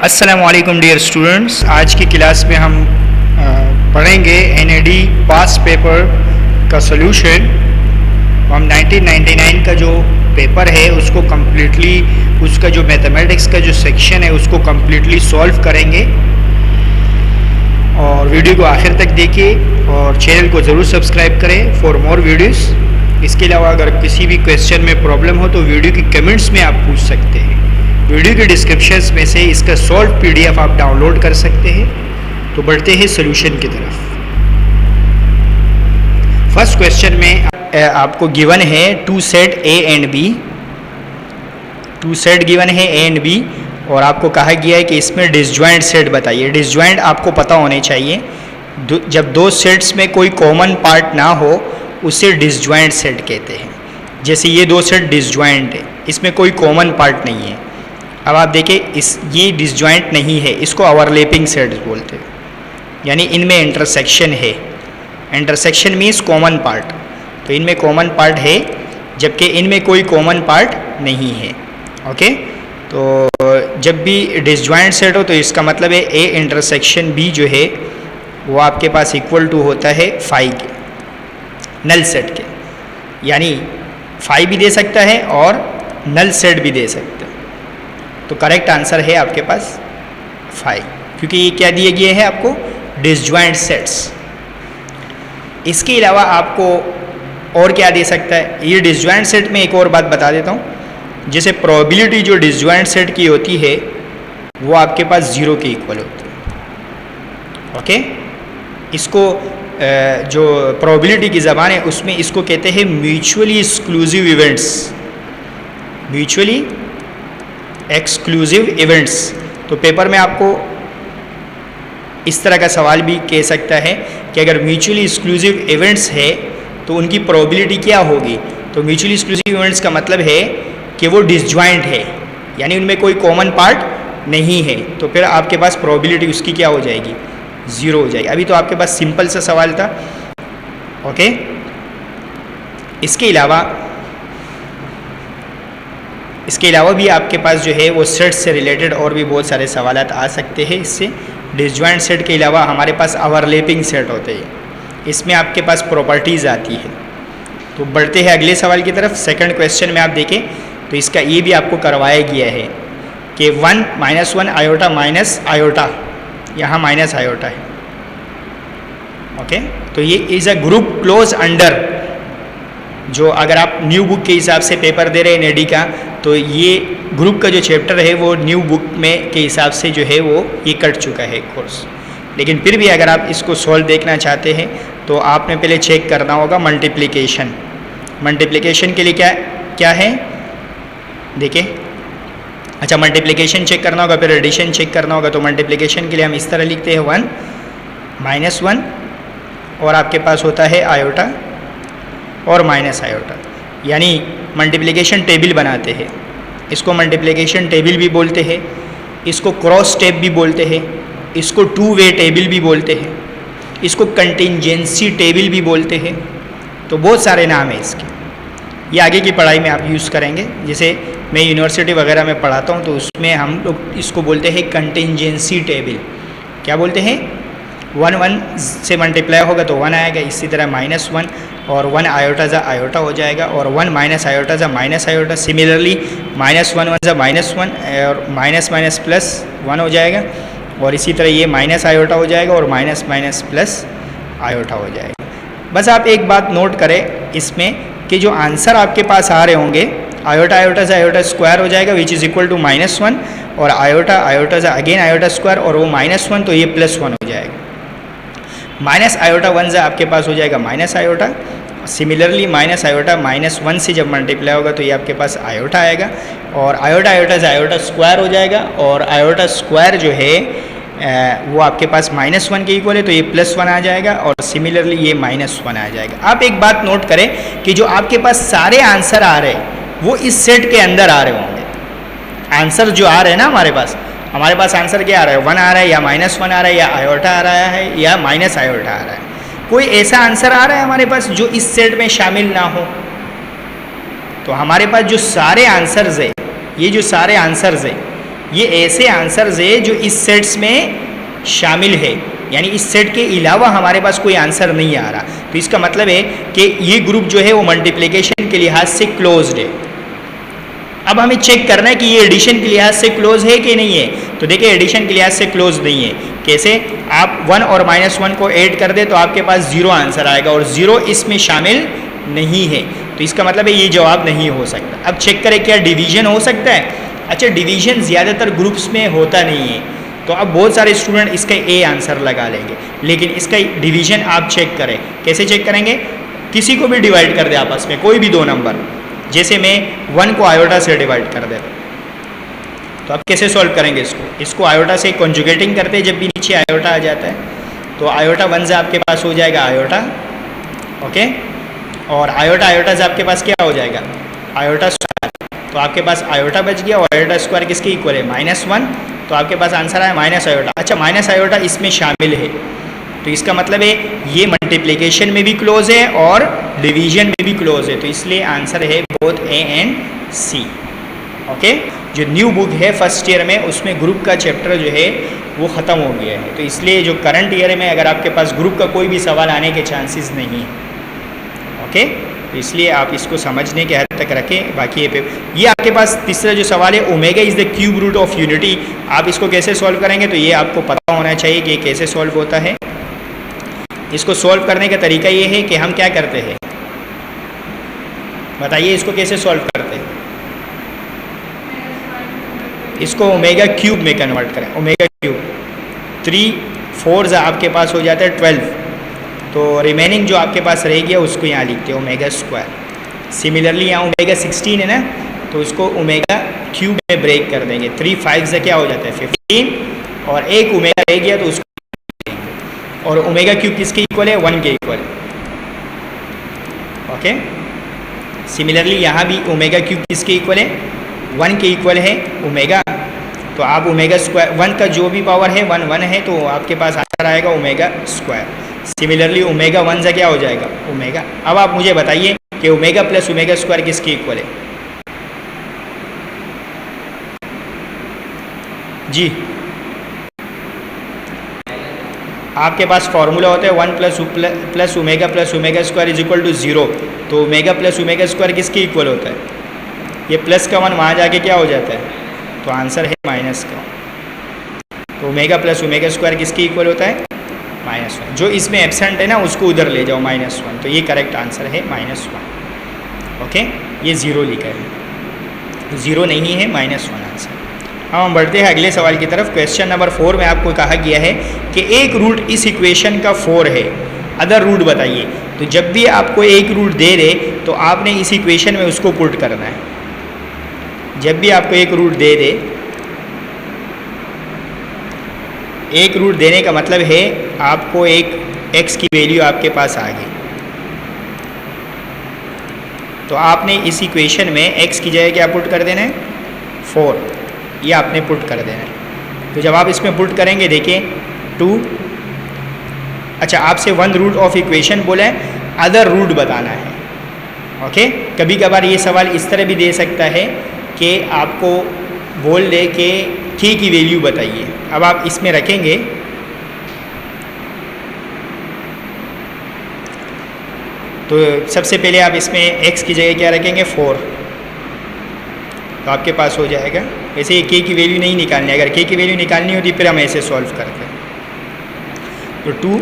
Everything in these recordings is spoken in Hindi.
अस्सलामुअलैकुम डियर स्टूडेंट्स, आज की क्लास में हम पढ़ेंगे एनएडी पास पेपर का सॉल्यूशन। हम 1999 का जो पेपर है उसको कम्प्लीटली, उसका जो मैथमेटिक्स का जो सेक्शन है उसको कम्प्लीटली सॉल्व करेंगे। और वीडियो को आखिर तक देखिए और चैनल को ज़रूर सब्सक्राइब करें फॉर मोर वीडियोस। इसके अलावा अगर किसी भी क्वेश्चन में प्रॉब्लम हो तो वीडियो की कमेंट्स में आप पूछ सकते हैं। वीडियो के डिस्क्रिप्शंस में से इसका सॉल्व पीडीएफ आप डाउनलोड कर सकते हैं। तो बढ़ते हैं सॉल्यूशन की तरफ। फर्स्ट क्वेश्चन में आपको गिवन है two set A and B. Two set given है ए एंड बी और आपको कहा गया है कि इसमें डिसजॉइंट सेट बताइए। डिसजॉइंट आपको पता होने चाहिए, जब दो सेट्स में कोई कॉमन पार्ट ना हो उसे डिसजॉइंट सेट कहते हैं। जैसे ये दो सेट डिसजॉइंट है, इसमें कोई कॉमन पार्ट नहीं है। अब आप देखिए ये डिसजॉइंट नहीं है, इसको ओवरलैपिंग सेट्स बोलते हैं, यानी इनमें इंटरसेक्शन है। इंटरसेक्शन मीन्स कॉमन पार्ट, तो इनमें कॉमन पार्ट है जबकि इनमें कोई कॉमन पार्ट नहीं है। ओके, तो जब भी डिसजॉइंट सेट हो तो इसका मतलब है ए इंटरसेक्शन बी जो है वो आपके पास इक्वल टू होता है फाई के, नल सेट के। यानी फाई भी दे सकता है और नल सेट भी दे सकता है। तो करेक्ट आंसर है आपके पास फाई, क्योंकि ये क्या दिए गए हैं आपको, डिसजॉइंट सेट्स। इसके अलावा आपको और क्या दे सकता है, ये डिसजॉइंट सेट में एक और बात बता देता हूँ। जैसे प्रोबेबिलिटी जो डिसजॉइंट सेट की होती है वो आपके पास 0 के इक्वल होती है। ओके, इसको जो प्रोबेबिलिटी की ज़बान है उसमें इसको कहते हैं mutually exclusive events. Mutually exclusive events. तो पेपर में आपको इस तरह का सवाल भी कह सकता है कि अगर म्यूचुअली एक्सक्लूसिव इवेंट्स है तो उनकी प्रोबेबिलिटी क्या होगी। तो म्यूचुअली एक्सक्लूसिव इवेंट्स का मतलब है कि वो डिसजॉइंट है, यानी उनमें कोई कॉमन पार्ट नहीं है। तो फिर आपके पास प्रोबेबिलिटी उसकी क्या हो जाएगी, 0 हो जाएगी। अभी तो आपके पास सिंपल सा सवाल था। ओके, इसके अलावा भी आपके पास जो है वो सेट से रिलेटेड और भी बहुत सारे सवाल आ सकते हैं। इससे डिसजॉइंट सेट के अलावा हमारे पास ओवरलैपिंग सेट होते हैं, इसमें आपके पास प्रॉपर्टीज़ आती है। तो बढ़ते हैं अगले सवाल की तरफ। सेकंड क्वेश्चन में आप देखें तो इसका ये भी आपको करवाया गया है कि 1 - 1 आयोटा माइनस आयोटा, यहाँ माइनस आयोटा है। ओके, तो ये is a group close under, जो अगर आप न्यू बुक के हिसाब से पेपर दे रहे हैं एनएडी का, तो ये ग्रुप का जो चैप्टर है वो न्यू बुक में के हिसाब से जो है वो ये कट चुका है कोर्स। लेकिन फिर भी अगर आप इसको सॉल्व देखना चाहते हैं तो आपने पहले चेक करना होगा मल्टीप्लिकेशन। मल्टीप्लिकेशन के लिए क्या क्या है देखिए, अच्छा मल्टीप्लिकेशन चेक करना होगा, फिर एडिशन चेक करना होगा। तो मल्टीप्लिकेशन के लिए हम इस तरह लिखते हैं 1 - 1 और आपके पास होता है आयोटा और माइनस आयोटा, यानी मल्टीप्लिकेशन टेबल बनाते हैं। इसको मल्टीप्लिकेशन टेबल भी बोलते हैं, इसको क्रॉस टेब भी बोलते हैं, इसको 2 वे टेबल भी बोलते हैं, इसको कंटिंजेंसी टेबल भी बोलते हैं। तो बहुत सारे नाम हैं इसके, ये आगे की पढ़ाई में आप यूज़ करेंगे। जैसे मैं यूनिवर्सिटी वगैरह में पढ़ाता हूँ तो उसमें हम लोग इसको बोलते हैं कंटिंजेंसी टेबल। क्या बोलते हैं, 1 1 से मल्टीप्लाई होगा तो 1 आएगा। इसी तरह -1 और 1 आयोटा जा आयोटा हो जाएगा और 1 माइनस आयोटा जा माइनस आयोटा। सिमिलरली -1 1 जा -1 और माइनस माइनस प्लस 1 हो जाएगा। और इसी तरह ये माइनस आयोटा हो जाएगा और माइनस माइनस प्लस आयोटा हो जाएगा। बस आप एक बात नोट करें इसमें कि जो आंसर आपके पास आ रहे होंगे, आयोटा आयोटा से आयोटा स्क्वायर हो जाएगा विच इज़ इक्वल टू -1 और आयोटा आयोटा से अगेन आयोटा स्क्वायर और वो -1 तो ये +1 हो जाएगा। माइनस आयोटा 1 से आपके पास हो जाएगा minus iota. Similarly minus iota -1 से जब मल्टीप्लाई होगा तो ये आपके पास आयोटा आएगा और आयोटा आयोटा से आयोटा स्क्वायर हो जाएगा और आयोटा स्क्वायर जो है वो आपके पास -1 के इक्वल है तो ये +1 आ जाएगा और सिमिलरली ये -1 आ जाएगा। आप एक बात नोट करें कि जो आपके पास सारे आंसर आ रहे हैं वो इस सेट के अंदर आ रहे होंगे। आंसर जो आ रहे हैं ना हमारे पास आंसर क्या आ रहा है, 1 आ रहा है या -1 आ रहा है या आयोटा आ रहा है या माइनस आयोटा आ रहा है। कोई ऐसा आंसर आ रहा है हमारे पास जो इस सेट में शामिल ना हो। तो हमारे पास जो सारे आंसर्स है, ये जो सारे आंसर्स है ये ऐसे आंसर्स है जो इस सेट्स में शामिल है, यानी इस सेट के अलावा हमारे पास कोई आंसर नहीं आ रहा। तो इसका मतलब है कि ये ग्रुप जो है वो मल्टीप्लिकेशन के लिहाज से क्लोज्ड है। अब हमें चेक करना है कि ये एडिशन के लिहाज से क्लोज है कि नहीं है। तो देखिए एडिशन के लिहाज से क्लोज नहीं है। कैसे? आप 1 और -1 को ऐड कर दे तो आपके पास 0 आंसर आएगा और 0 इसमें शामिल नहीं है, तो इसका मतलब है ये जवाब नहीं हो सकता। अब चेक करें क्या डिवीजन हो सकता है। अच्छा, डिवीजन ज़्यादातर ग्रुप्स में होता नहीं है, तो अब बहुत सारे स्टूडेंट इसका ए आंसर लगा लेंगे, लेकिन इसका डिवीजन आप चेक करें। कैसे चेक करेंगे? किसी को भी डिवाइड कर दे आपस में, कोई भी दो नंबर, जैसे मैं 1 को आयोटा से डिवाइड कर देता, तो आप कैसे सॉल्व करेंगे इसको आयोटा से कॉन्जुगेटिंग करते हैं। जब भी नीचे आयोटा आ जाता है तो आयोटा 1 से आपके पास हो जाएगा आयोटा, ओके, और आयोटा आयोटा से आपके पास क्या हो जाएगा? Iota square. तो आपके पास आयोटा बच गया और आयोटा स्क्वायर किसके इक्वल है? -1। तो आपके पास आंसर आया माइनस आयोटा। अच्छा, माइनस आयोटा इसमें शामिल है, तो इसका मतलब है ये मल्टीप्लिकेशन में भी क्लोज है और डिवीजन में भी क्लोज है, तो इसलिए आंसर है both A and C. Okay, जो न्यू बुक है फर्स्ट ईयर में उसमें ग्रुप का चैप्टर जो है वो ख़त्म हो गया है, तो इसलिए जो करंट ईयर में अगर आपके पास ग्रुप का कोई भी सवाल आने के चांसेस नहीं है। ओके, तो इसलिए आप इसको समझने के हद तक रखें। बाकी ये आपके पास तीसरा जो सवाल है, omega is the cube root of unity, आप इसको कैसे सॉल्व करेंगे? तो ये आपको पता होना चाहिए कि ये कैसे सॉल्व होता है। इसको सॉल्व करने का तरीका ये है कि हम क्या करते हैं, बताइए इसको कैसे सॉल्व करते हैं? इसको ओमेगा क्यूब में कन्वर्ट करें। ओमेगा क्यूब 3 4 आपके पास हो जाता है 12, तो रिमेनिंग जो आपके पास रह गया उसको यहाँ लिखते हैं ओमेगा स्क्वायर। सिमिलरली यहाँ ओमेगा 16 है ना, तो उसको ओमेगा क्यूब में ब्रेक कर देंगे। 3 5 से क्या हो जाता है 15, और एक ओमेगा रह गया तो उसको, और ओमेगा क्यूब किसके इक्वल है? 1 के इक्वल। ओके, सिमिलरली यहाँ भी ओमेगा क्यूब किसके इक्वल है? 1 के इक्वल है ओमेगा। तो आप ओमेगा स्क्वायर 1 का जो भी पावर है 1 1 है, तो आपके पास आंसर आएगा ओमेगा स्क्वायर। सिमिलरली ओमेगा 1 से क्या हो जाएगा? ओमेगा। अब आप मुझे बताइए कि ओमेगा प्लस ओमेगा स्क्वायर किसके इक्वल है? जी, आपके पास फॉर्मूला होता है 1 plus omega square is equal to 0, तो ओमेगा प्लस ओमेगा स्क्वायर किसके इक्वल होता है? ये प्लस का 1 वहाँ जाके क्या हो जाता है? तो आंसर है माइनस का। तो ओमेगा प्लस ओमेगा स्क्वायर किसके इक्वल होता है? -1। जो इसमें एब्सेंट है ना उसको उधर ले जाओ -1, तो ये करेक्ट आंसर है -1। ओके, ये 0 लिखा है, 0 नहीं है, -1 आंसर। हम बढ़ते हैं अगले सवाल की तरफ। क्वेश्चन नंबर 4 में आपको कहा गया है कि एक रूट इस इक्वेशन का 4 है, अदर रूट बताइए। तो जब भी आपको एक रूट दे दे तो आपने इस इक्वेशन में उसको पुट करना है। जब भी आपको एक रूट दे दे, एक रूट देने का मतलब है आपको एक x की वैल्यू आपके पास आ गई, तो आपने इस इक्वेशन में x की जगह क्या पुट कर देना है? 4, ये आपने पुट कर देना है। तो जब आप इसमें पुट करेंगे, देखिए 2, अच्छा आपसे 1 रूट ऑफ इक्वेशन बोला है, अदर रूट बताना है। ओके, कभी कभार ये सवाल इस तरह भी दे सकता है कि आपको बोल दे कि k की वैल्यू बताइए। अब आप इसमें रखेंगे, तो सबसे पहले आप इसमें x की जगह क्या रखेंगे? 4, तो आपके पास हो जाएगा। वैसे ये k की वैल्यू नहीं निकालनी, अगर k की वैल्यू निकालनी होती फिर हम ऐसे सॉल्व करते हैं। तो 2,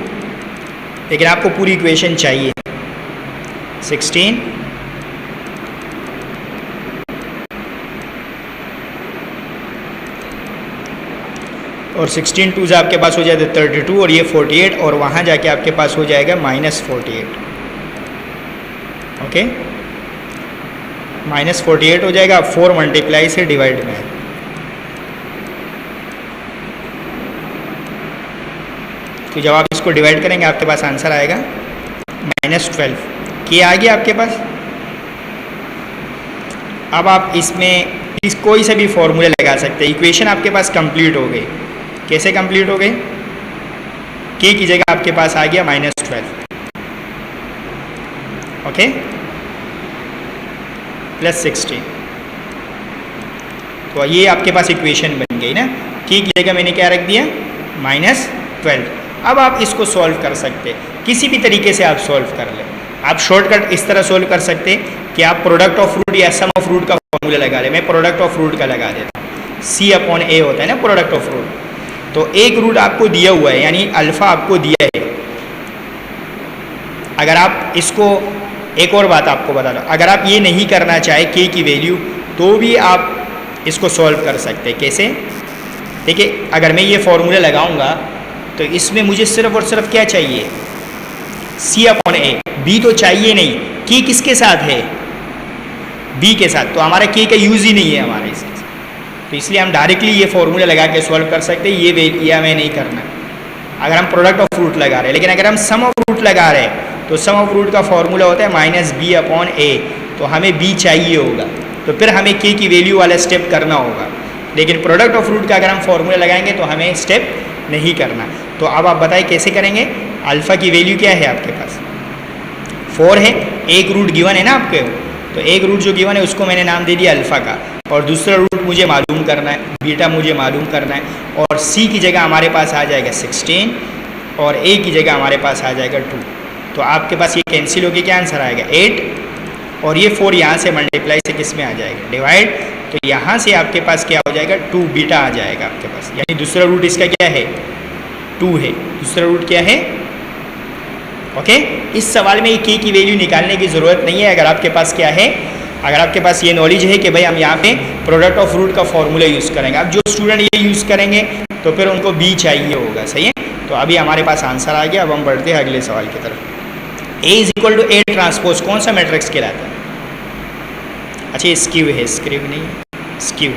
लेकिन आपको पूरी इक्वेशन चाहिए। 16 और 16 2 से आपके पास हो जाएगा 32, और ये 48, और वहाँ जाके आपके पास हो जाएगा -48। ओके, -48 हो जाएगा। 4 मल्टीप्लाई से डिवाइड में है, तो जब आप इसको डिवाइड करेंगे आपके पास आंसर आएगा -12। के आ गया आपके पास। अब आप इसमें कोई सा भी फॉर्मूला लगा सकते हैं। इक्वेशन आपके पास कंप्लीट हो गई। कैसे कंप्लीट हो गई? के की जगह आपके पास आ गया -12, ओके, प्लस 16, तो ये आपके पास इक्वेशन बनी। बन गई ना, के की जगह मैंने क्या रख दिया -12। अब आप इसको सॉल्व कर सकते, किसी भी तरीके से आप सॉल्व कर लें। आप शॉर्टकट इस तरह सॉल्व कर सकते कि आप प्रोडक्ट ऑफ फ्रूट या सम ऑफ फ्रूट का फॉर्मूला लगा लें। मैं प्रोडक्ट ऑफ फ्रूट का लगा देता हूँ, C/A होता है ना प्रोडक्ट ऑफ फ्रूट। तो एक रूट आपको दिया हुआ है, यानी अल्फ़ा आपको दिया है। अगर आप इसको, एक और बात आपको बता दो, अगर आप ये नहीं करना चाहे के की वैल्यू, तो भी आप इसको सॉल्व कर सकते। कैसे? देखिए, अगर मैं ये फॉर्मूला लगाऊंगा तो इसमें मुझे सिर्फ और सिर्फ क्या चाहिए, C/A। बी तो चाहिए नहीं, के किसके साथ है, बी के साथ, तो हमारा के का यूज़ ही नहीं है हमारे इसके साथ। तो इसलिए हम डायरेक्टली ये फॉर्मूला लगा के सॉल्व कर सकते हैं। ये हमें नहीं करना अगर हम प्रोडक्ट ऑफ फ्रूट लगा रहे हैं। लेकिन अगर हम सम ऑफ फ्रूट लगा रहे हैं तो सम ऑफ फ्रूट का फॉर्मूला होता है -B/A। तो हमें बी चाहिए होगा, तो फिर हमें के की वैल्यू वाला स्टेप करना होगा। लेकिन प्रोडक्ट ऑफ फ्रूट का अगर हम फॉर्मूला लगाएंगे तो हमें स्टेप नहीं करना। तो अब आप बताएं कैसे करेंगे। अल्फ़ा की वैल्यू क्या है आपके पास, 4 है। एक रूट गिवन है ना आपके, तो एक रूट जो गिवन है उसको मैंने नाम दे दिया अल्फ़ा का, और दूसरा रूट मुझे मालूम करना है, बीटा मुझे मालूम करना है। और सी की जगह हमारे पास आ जाएगा 16 और ए की जगह हमारे पास आ जाएगा 2। तो आपके पास ये कैंसिल होकर क्या आंसर आएगा 8, और ये 4 यहाँ से मल्टीप्लाई से किस में आ जाएगा, डिवाइड। तो यहाँ से आपके पास क्या हो जाएगा 2 बीटा आ जाएगा आपके पास, यानी दूसरा रूट इसका क्या है 2 है। दूसरा रूट क्या है, ओके। इस सवाल में के की वैल्यू निकालने की ज़रूरत नहीं है। अगर आपके पास क्या है, अगर आपके पास ये नॉलेज है कि भाई हम यहाँ पे प्रोडक्ट ऑफ फ्रूट का फॉर्मूला यूज़ करेंगे। अब जो स्टूडेंट ये यूज़ करेंगे तो फिर उनको बी चाहिए होगा, सही है। तो अभी हमारे पास आंसर आ गया। अब हम बढ़ते हैं अगले सवाल की तरफ। A = A ट्रांसपोज कौन सा मैट्रिक्स कहलाता है? अच्छा, स्क्यू है, स्क्यू नहीं, स्क्यू।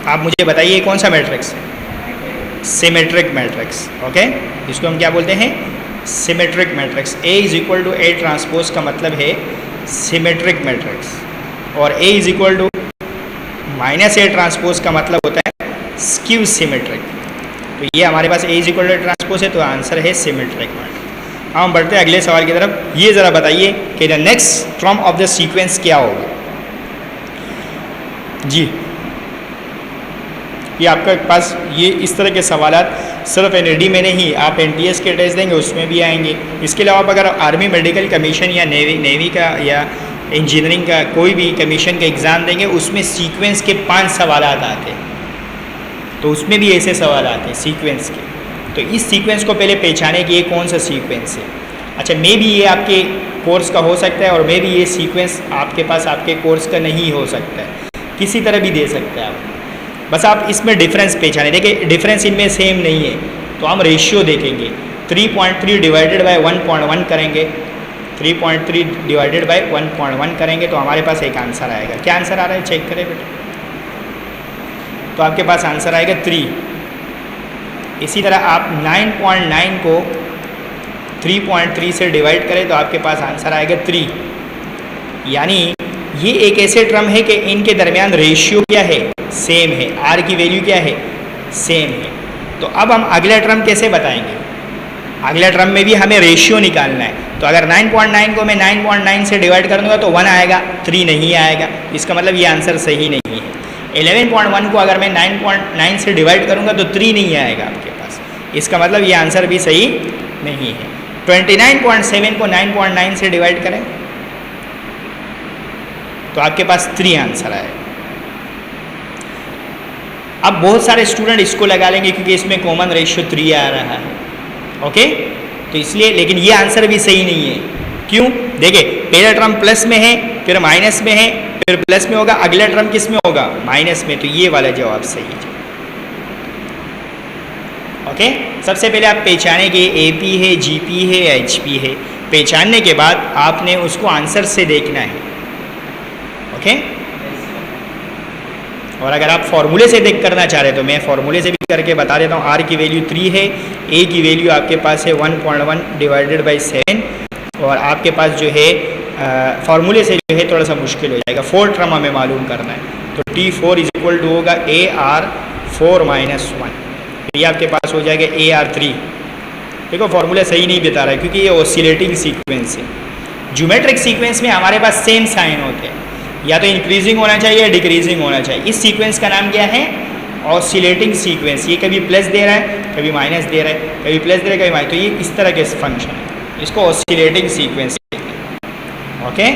आप मुझे बताइए कौन सा मैट्रिक्स है? Symmetric matrix, okay. इसको हम क्या बोलते हैं, symmetric matrix. A = A transpose का मतलब है सिमेट्रिक मैट्रिक्स, और A = -A ट्रांसपोज का मतलब होता है स्क्यू सिमेट्रिक। तो ये हमारे पास A = A ट्रांसपोज है, तो आंसर है सिमेट्रिक मैट्रिक्स। हम बढ़ते हैं अगले सवाल की तरफ। ये ज़रा बताइए कि the next term of the sequence क्या होगा जी। ये आपके पास ये इस तरह के सवालात सिर्फ NAD में नहीं, आप NTS के टेस्ट देंगे उसमें भी आएंगे। इसके अलावा आप अगर आर्मी मेडिकल कमीशन या नेवी का या इंजीनियरिंग का कोई भी कमीशन का एग्ज़ाम देंगे, उसमें सीक्वेंस के 5 सवालात आते हैं, तो उसमें भी ऐसे सवाल आते हैं सीक्वेंस के। तो इस सीक्वेंस को पहले पहचाने कि ये कौन सा सीक्वेंस है। अच्छा, मे भी ये आपके कोर्स का हो सकता है, और मे भी ये सीक्वेंस आपके पास आपके कोर्स का नहीं हो सकता है, किसी तरह भी दे सकते हैं आप। बस आप इसमें डिफरेंस पहचाने। देखिए, डिफरेंस इनमें सेम नहीं है, तो हम रेशियो देखेंगे। 3.3 डिवाइडेड बाय 1.1 करेंगे, 3.3 डिवाइडेड बाय 1.1 करेंगे तो हमारे पास एक आंसर आएगा। क्या आंसर आ रहा है, चेक करें बेटा। तो आपके पास आंसर आएगा 3। इसी तरह आप 9.9 को 3.3 से डिवाइड करें तो आपके पास आंसर आएगा 3। यानी ये एक ऐसे टर्म है कि इनके दरमियान रेशियो क्या है, सेम है, आर की वैल्यू क्या है, सेम है। तो अब हम अगला टर्म कैसे बताएंगे, अगला टर्म में भी हमें रेशियो निकालना है। तो अगर 9.9 को मैं 9.9 से डिवाइड कर दूंगा तो 1 आएगा, 3 नहीं आएगा, इसका मतलब ये आंसर सही नहीं है। 11.1 को अगर मैं 9.9 से डिवाइड करूंगा तो 3 नहीं आएगा आपके पास, इसका मतलब ये आंसर भी सही नहीं है। 29.7 को 9.9 से डिवाइड करें तो आपके पास 3 आंसर आए। अब बहुत सारे स्टूडेंट इसको लगा लेंगे क्योंकि इसमें कॉमन रेशियो 3 आ रहा है, ओके। तो इसलिए, लेकिन ये आंसर भी सही नहीं है। क्यों? देखिए, पहला टर्म प्लस में है, फिर माइनस में है, फिर प्लस में होगा, अगला टर्म किस में होगा, माइनस में। तो ये वाला जवाब सही है, ओके। सबसे पहले आप पहचाने कि AP है, GP है, HP है। पहचानने के बाद आपने उसको आंसर से देखना है, ओके। और अगर आप फॉर्मूले से देख करना चाह रहे तो मैं फॉर्मूले से भी करके बता देता हूँ। R की वैल्यू 3 है, A की वैल्यू आपके पास है 1.1 डिवाइडेड बाई 7, और आपके पास जो है फार्मूले से जो है थोड़ा सा मुश्किल हो जाएगा। 4 टर्म हमें मालूम करना है, तो T4 = होगा AR4 - 1। ये आपके पास हो जाएगा AR3। देखो, फार्मूला सही नहीं बता रहा है क्योंकि ये ऑसिलेटिंग सीक्वेंस है। ज्योमेट्रिक सीक्वेंस में हमारे पास सेम साइन होते हैं। या तो इंक्रीजिंग होना चाहिए या डिक्रीजिंग होना चाहिए। इस सीक्वेंस का नाम क्या है? Oscillating sequence. ये कभी प्लस दे रहा है, कभी माइनस दे रहा है, कभी प्लस दे रहा है, कभी माइनस। तो ये इस तरह के फंक्शन है, इसको ऑसिलेटिंग सीक्वेंस कहते हैं। ओके,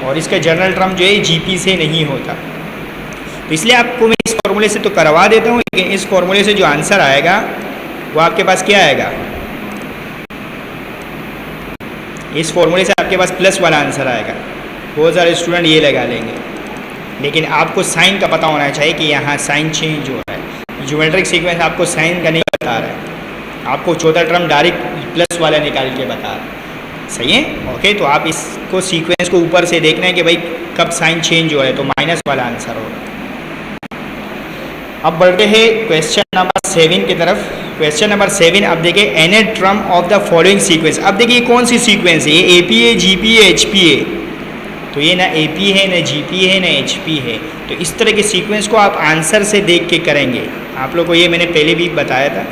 और इसका जनरल टर्म जो है जीपी से नहीं होता। तो इसलिए आपको मैं इस फॉर्मूले से तो करवा देता हूँ, लेकिन इस फॉर्मूले से जो आंसर आएगा वो आपके पास क्या आएगा? इस फॉर्मूले से आपके पास प्लस वाला आंसर आएगा। बहुत सारे स्टूडेंट ये लगा लेंगे, लेकिन आपको साइन का पता होना चाहिए कि यहाँ साइन चेंज हो रहा है। ज्योमेट्रिक सीक्वेंस आपको साइन का नहीं बता रहा है, आपको चौथा टर्म डायरेक्ट प्लस वाला निकाल के बता रहा है। सही है? ओके, तो आप इसको सीक्वेंस को ऊपर से देखना है कि भाई कब साइन चेंज हो रहा है, तो माइनस वाला आंसर होगा। अब बढ़ते हैं क्वेश्चन नंबर 7 की तरफ। क्वेश्चन नंबर 7, अब देखिए any term of the following sequence. अब देखिए कौन सी सीक्वेंस है? ये एपी है, जीपी है, एचपी है। तो ये ना एपी है, ना जीपी है, ना एचपी है। तो इस तरह के सीक्वेंस को आप आंसर से देख के करेंगे। आप लोग को ये मैंने पहले भी बताया था।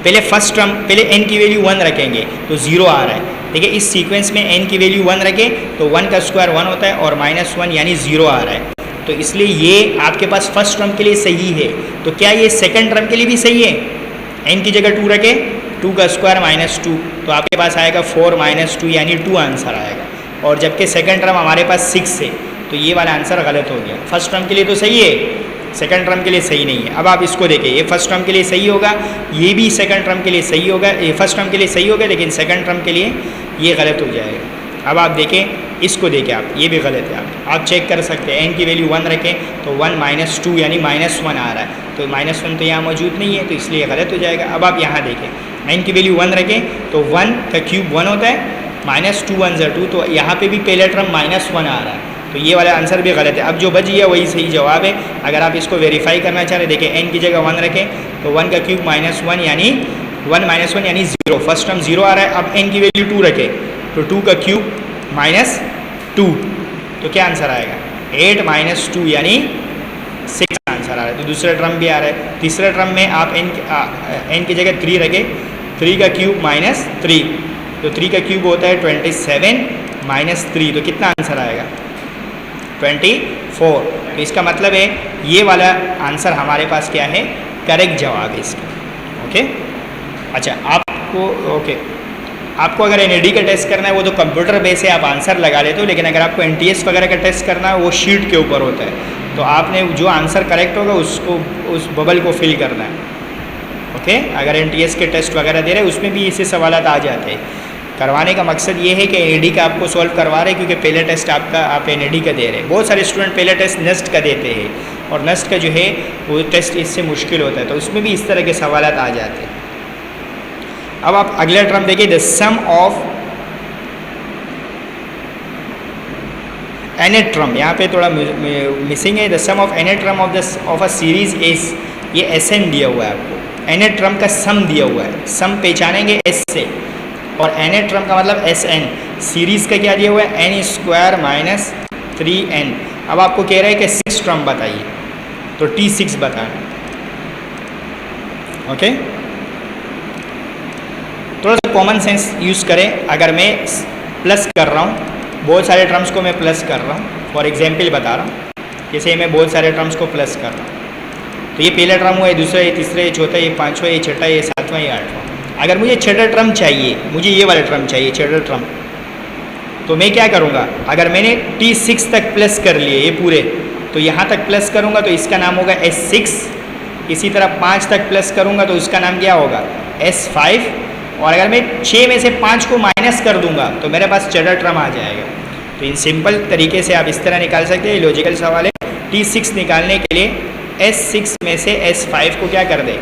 पहले फर्स्ट टर्म, पहले n की वैल्यू 1 रखेंगे तो 0 आ रहा है। देखिए इस सीक्वेंस में n की वैल्यू 1 रखें तो 1 का स्क्वायर 1 होता है और -1 यानी 0 आ रहा है। तो इसलिए ये आपके पास फर्स्ट टर्म के लिए सही है। तो क्या ये सेकंड टर्म के लिए भी सही है? n की जगह 2 रखें, 2 का स्क्वायर -2, तो आपके पास आएगा 4 - 2 यानी 2 आंसर आएगा। और जबकि सेकंड टर्म हमारे पास 6 है, तो ये वाला आंसर गलत हो गया। फर्स्ट टर्म के लिए तो सही है, सेकंड टर्म के लिए सही नहीं है। अब आप इसको देखिए, ये फर्स्ट टर्म के लिए सही होगा, ये भी सेकंड टर्म के लिए सही होगा, ये फर्स्ट टर्म के लिए सही होगा, लेकिन सेकंड टर्म के लिए ये गलत हो जाएगा। अब आप देखें, इसको देखें आप, ये भी गलत है। आप चेक कर सकते हैं, n की वैल्यू 1 रखें तो 1 - 2 यानी -1 आ रहा है। तो -1 तो यहाँ मौजूद नहीं है, तो इसलिए गलत हो जाएगा। अब आप यहाँ देखें, n की वैल्यू 1 रखें तो 1 का क्यूब 1 होता है, -2 1 × 2, तो यहाँ पे भी पहला टर्म -1 आ रहा है। तो ये वाला आंसर भी गलत है। अब जो बच गया वही सही जवाब है। अगर आप इसको वेरीफाई करना चाह रहे हैं, देखिए n की जगह 1 रखें तो 1 का क्यूब -1 यानी 1 - 1 यानी 0, फर्स्ट टर्म 0 आ रहा है। अब n की वैल्यू 2 रखें तो 2 का क्यूब -2, तो क्या आंसर आएगा? 8 - 2 यानी 6 आंसर आ रहा है। तो दूसरा टर्म भी आ रहा है। तीसरे टर्म में आप n की जगह 3 रखें, 3 का क्यूब -3, तो 3 का क्यूब होता है 27 - 3, तो कितना आंसर आएगा? 24। तो इसका मतलब है ये वाला आंसर हमारे पास क्या है? करेक्ट जवाब है इसका। ओके, अच्छा आपको अगर एनईडी का टेस्ट करना है वो तो कंप्यूटर बेस से आप आंसर लगा लेते हो, लेकिन अगर आपको एनटीएस वगैरह का टेस्ट करना है वो शीट के ऊपर होता है। तो आपने जो आंसर करेक्ट होगा उसको, उस बबल को फिल करना है। ओके, अगर एनटीएस के टेस्ट वगैरह दे रहे हैं उसमें भी इससे सवाल आ जाते हैं। करवाने का मकसद ये है कि एनईडी का आपको सॉल्व करवा रहे हैं, क्योंकि पहले टेस्ट आपका आप एनईडी का दे रहे हैं। बहुत सारे स्टूडेंट पहले टेस्ट नेस्ट का देते हैं, और नेस्ट का जो है वो टेस्ट इससे मुश्किल होता है, तो उसमें भी इस तरह के सवाल आ जाते हैं। अब आप अगला टर्म देखिए, the sum of any term, यहाँ पे थोड़ा मिसिंग है। The sum of any term of a series S, ये एस एन दिया हुआ है आपको। एनी टर्म का सम दिया हुआ है, सम पहचानेंगे एस से, और एनी टर्म का मतलब एस एन। सीरीज का क्या दिया हुआ है? n² - 3n। अब आपको कह रहा है कि 6 टर्म बताइए, तो T6 बताना। ओके, थोड़ा सा कॉमन सेंस यूज़ करें। अगर मैं प्लस कर रहा हूँ, बहुत सारे टर्म्स को मैं प्लस कर रहा हूँ, फॉर एग्जाम्पल बता रहा हूँ, जैसे मैं बहुत सारे टर्म्स को प्लस कर रहा हूँ, तो ये पहला टर्म हुआ, ये दूसरा, ये तीसरा, ये चौथा, ये पाँचवा, ये छठा, ये सातवां, ये आठवां। अगर मुझे छठा टर्म चाहिए, मुझे ये वाला टर्म चाहिए, छठा टर्म, तो मैं क्या करूँगा? अगर मैंने T6 तक प्लस कर लिए ये पूरे, तो यहाँ तक प्लस करूँगा तो इसका नाम होगा S6। इसी तरह 5 तक प्लस करूँगा तो इसका नाम क्या होगा? S5। और अगर मैं 6 में से 5 को माइनस कर दूंगा तो मेरे पास छठा टर्म आ जाएगा। तो इन सिंपल तरीके से आप इस तरह निकाल सकते हैं। लॉजिकल सवाल है। T6 निकालने के लिए S6 में से S5 को क्या कर दे?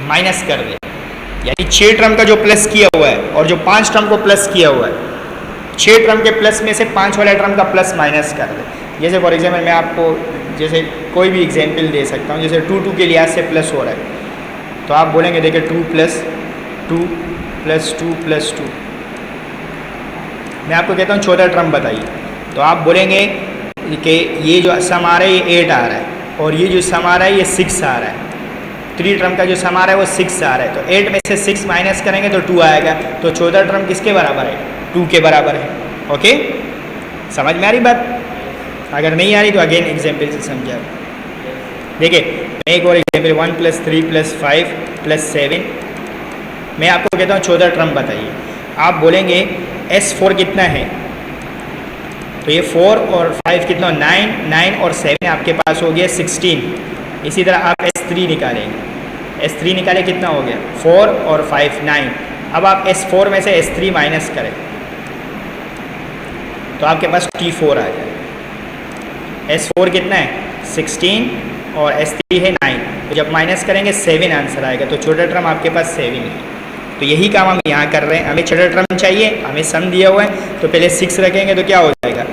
माइनस कर दे। यानी 6 टर्म का जो प्लस किया हुआ है और जो 5 टर्म को प्लस किया हुआ है, 6 टर्म के प्लस में से 5 वाला टर्म का प्लस माइनस कर दे। जैसे फॉर एग्जाम्पल मैं आपको जैसे कोई भी एग्जाम्पल दे सकता हूँ। जैसे 2 के लिहाज से प्लस हो रहा है, तो आप बोलेंगे देखिए 2 + 2 + 2 + 2। मैं आपको कहता हूँ चौथा टर्म बताइए, तो आप बोलेंगे कि ये जो सम आ रहा है ये 8 आ रहा है, और ये जो सम आ रहा है ये 6 आ रहा है। 3 टर्म का जो सम आ रहा है वो 6 आ रहा है, तो 8 में से 6 माइनस करेंगे तो 2 आएगा। तो चौथा टर्म किसके बराबर है? 2 के बराबर है। ओके, समझ में आ रही बात? अगर नहीं आ रही तो अगेन एग्जाम्पल से समझा। देखिए मैं एक और एग्जाम्पल 1 + 3 + 5 + 7, मैं आपको कहता हूँ 14 टर्म बताइए। आप बोलेंगे S4 कितना है, तो ये 4 और 5 कितना, 9, 9 और 7 आपके पास हो गया 16। इसी तरह आप S3 निकालेंगे, S3 निकाले कितना हो गया 4 और 5 9। अब आप S4 में से S3 माइनस करें तो आपके पास T4 आ जाएगा। S4 कितना है 16 और S3 है 9, तो जब माइनस करेंगे 7 आंसर आएगा। तो छोटा टर्म आपके पास 7 है। तो यही काम हम यहाँ कर रहे हैं। हमें छोटा टर्म चाहिए, हमें सम दिया हुआ है, तो पहले 6 रखेंगे तो क्या हो जाएगा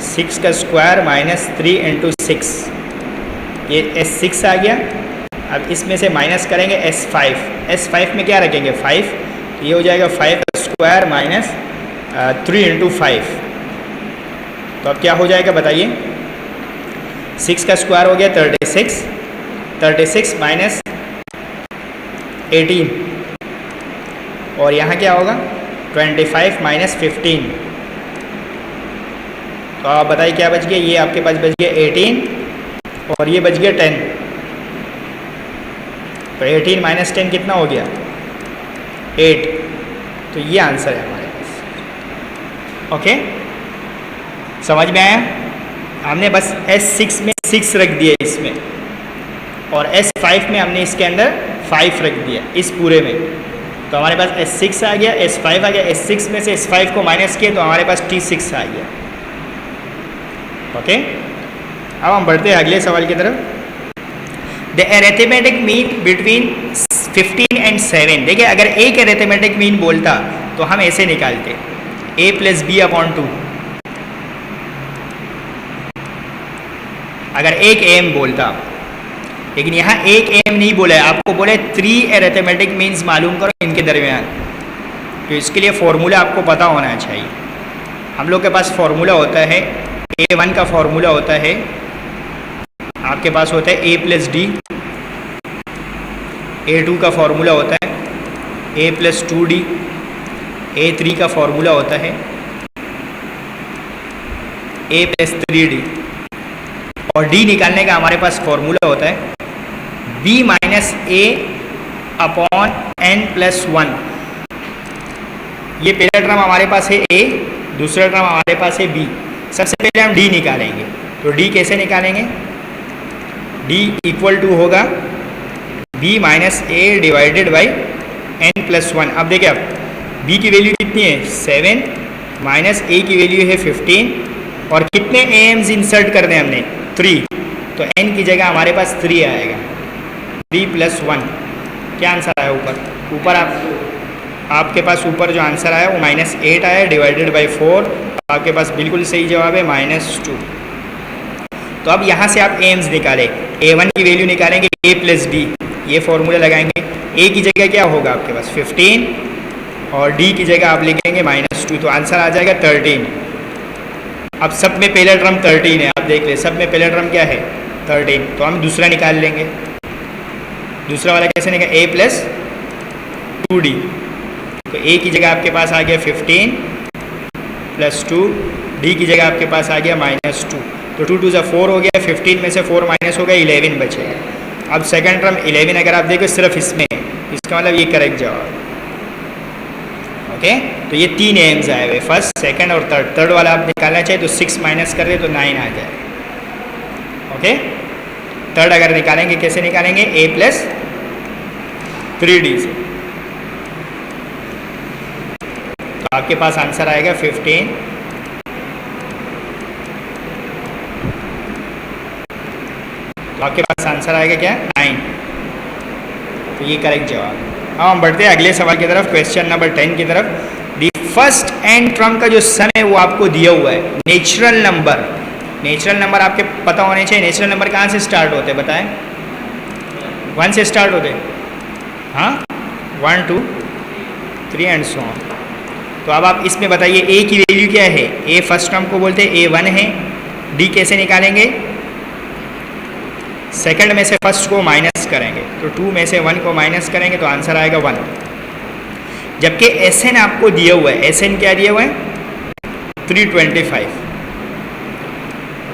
6 का स्क्वायर माइनस 3 × 6, ये S6 आ गया। अब इसमें से माइनस करेंगे S5, S5 में क्या रखेंगे 5, तो ये हो जाएगा 5 का स्क्वायर माइनस 3 × 5। तो अब क्या हो जाएगा बताइए, 6 का स्क्वायर हो गया 36, 36 माइनस 18, और यहाँ क्या होगा 25 माइनस 15। तो आप बताइए क्या बच गया, ये आपके पास बच गया 18 और ये बच गया 10। तो 18 माइनस 10 कितना हो गया 8। तो ये आंसर है हमारे पास। ओके, समझ में आया? हमने बस S6 में 6 रख दिया इसमें, और S5 में हमने इसके अंदर 5 रख दिया इस पूरे में। तो हमारे पास S6 आ गया, S5 आ गया, S6 में से S5 को माइनस किया तो हमारे पास T6 आ गया। ओके, अब हम बढ़ते हैं अगले सवाल की तरफ। The arithmetic mean between 15 and 7। देखिए अगर एक अरिथमेटिक मीन बोलता तो हम ऐसे निकालते a + b/2। अगर एक एम बोलता, लेकिन यहाँ एक एम नहीं बोला है, आपको बोला है 3 अरिथमेटिक मीन्स मालूम करो इनके दरमियान। तो इसके लिए फॉर्मूला आपको पता होना चाहिए। हम लोग के पास फॉर्मूला होता है, A1 का फॉर्मूला होता है, आपके पास होता है a + d। A2 का फॉर्मूला होता है a + 2d। A3 का फॉर्मूला होता है a + 3d। और d निकालने का हमारे पास फॉर्मूला होता है b - a/n + 1। ये पहला टर्म हमारे पास है a, दूसरा टर्म हमारे पास है b। सबसे पहले हम d निकालेंगे। तो d कैसे निकालेंगे, d = होगा b - a / n + 1। अब देखिए अब b की वैल्यू कितनी है 7, माइनस a की वैल्यू है 15, और कितने एम्स इंसर्ट कर दें हमने 3, तो n की जगह हमारे पास 3 आएगा, 3 + 1। क्या आंसर आया ऊपर आपके पास ऊपर जो आंसर आया वो -8 आया /4। आपके पास बिल्कुल सही जवाब है -2। तो अब यहाँ से आप एम्स निकालें, a1 की वैल्यू निकालेंगे a + d, ये फॉर्मूला लगाएंगे। a की जगह क्या होगा आपके पास 15, और d की जगह आप लिखेंगे -2, तो आंसर आ जाएगा 13। अब सब में पहला टर्म 13 है, आप देख ले सब में पहला टर्म क्या है 13। तो हम दूसरा निकाल लेंगे। दूसरा वाला कैसे निकाल, a + 2d। तो a की जगह आपके पास आ गया 15 + 2, d की जगह आपके पास आ गया -2। तो 2 × 2 = 4 हो गया, 15 में से 4 माइनस हो गया, 11 बचेगा। अब सेकंड टर्म 11 अगर आप देखो सिर्फ इसमें, इसका मतलब ये करेक्ट जवाब। ओके, तो ये 3 एम्स आए हुए, फर्स्ट, सेकंड और थर्ड वाला आप निकालना चाहिए तो 6 माइनस कर दे तो 9 आ जाए। ओके, थर्ड अगर निकालेंगे कैसे निकालेंगे, a + 3d से। तो आपके पास आंसर आएगा 15। तो आपके पास आंसर आएगा क्या 9। तो ये करेक्ट जवाब। अब हम बढ़ते हैं अगले सवाल की तरफ, क्वेश्चन नंबर 10 की तरफ। दी फर्स्ट n टर्म का जो सम है वो आपको दिया हुआ है, नेचुरल नंबर। नेचुरल नंबर आपके पता होने चाहिए। नेचुरल नंबर कहाँ से स्टार्ट होते हैं बताएं, 1 से स्टार्ट होते हैं, हाँ 1 2 3 एंड सो ऑन। तो अब आप इसमें बताइए a की वैल्यू क्या है, a फर्स्ट टर्म को बोलते हैं a1 है। d कैसे निकालेंगे, सेकंड में से फर्स्ट को माइनस करेंगे, तो 2 में से 1 को माइनस करेंगे तो आंसर आएगा 1। जबकि Sn आपको दिया हुआ है, Sn क्या दिया हुआ है 325।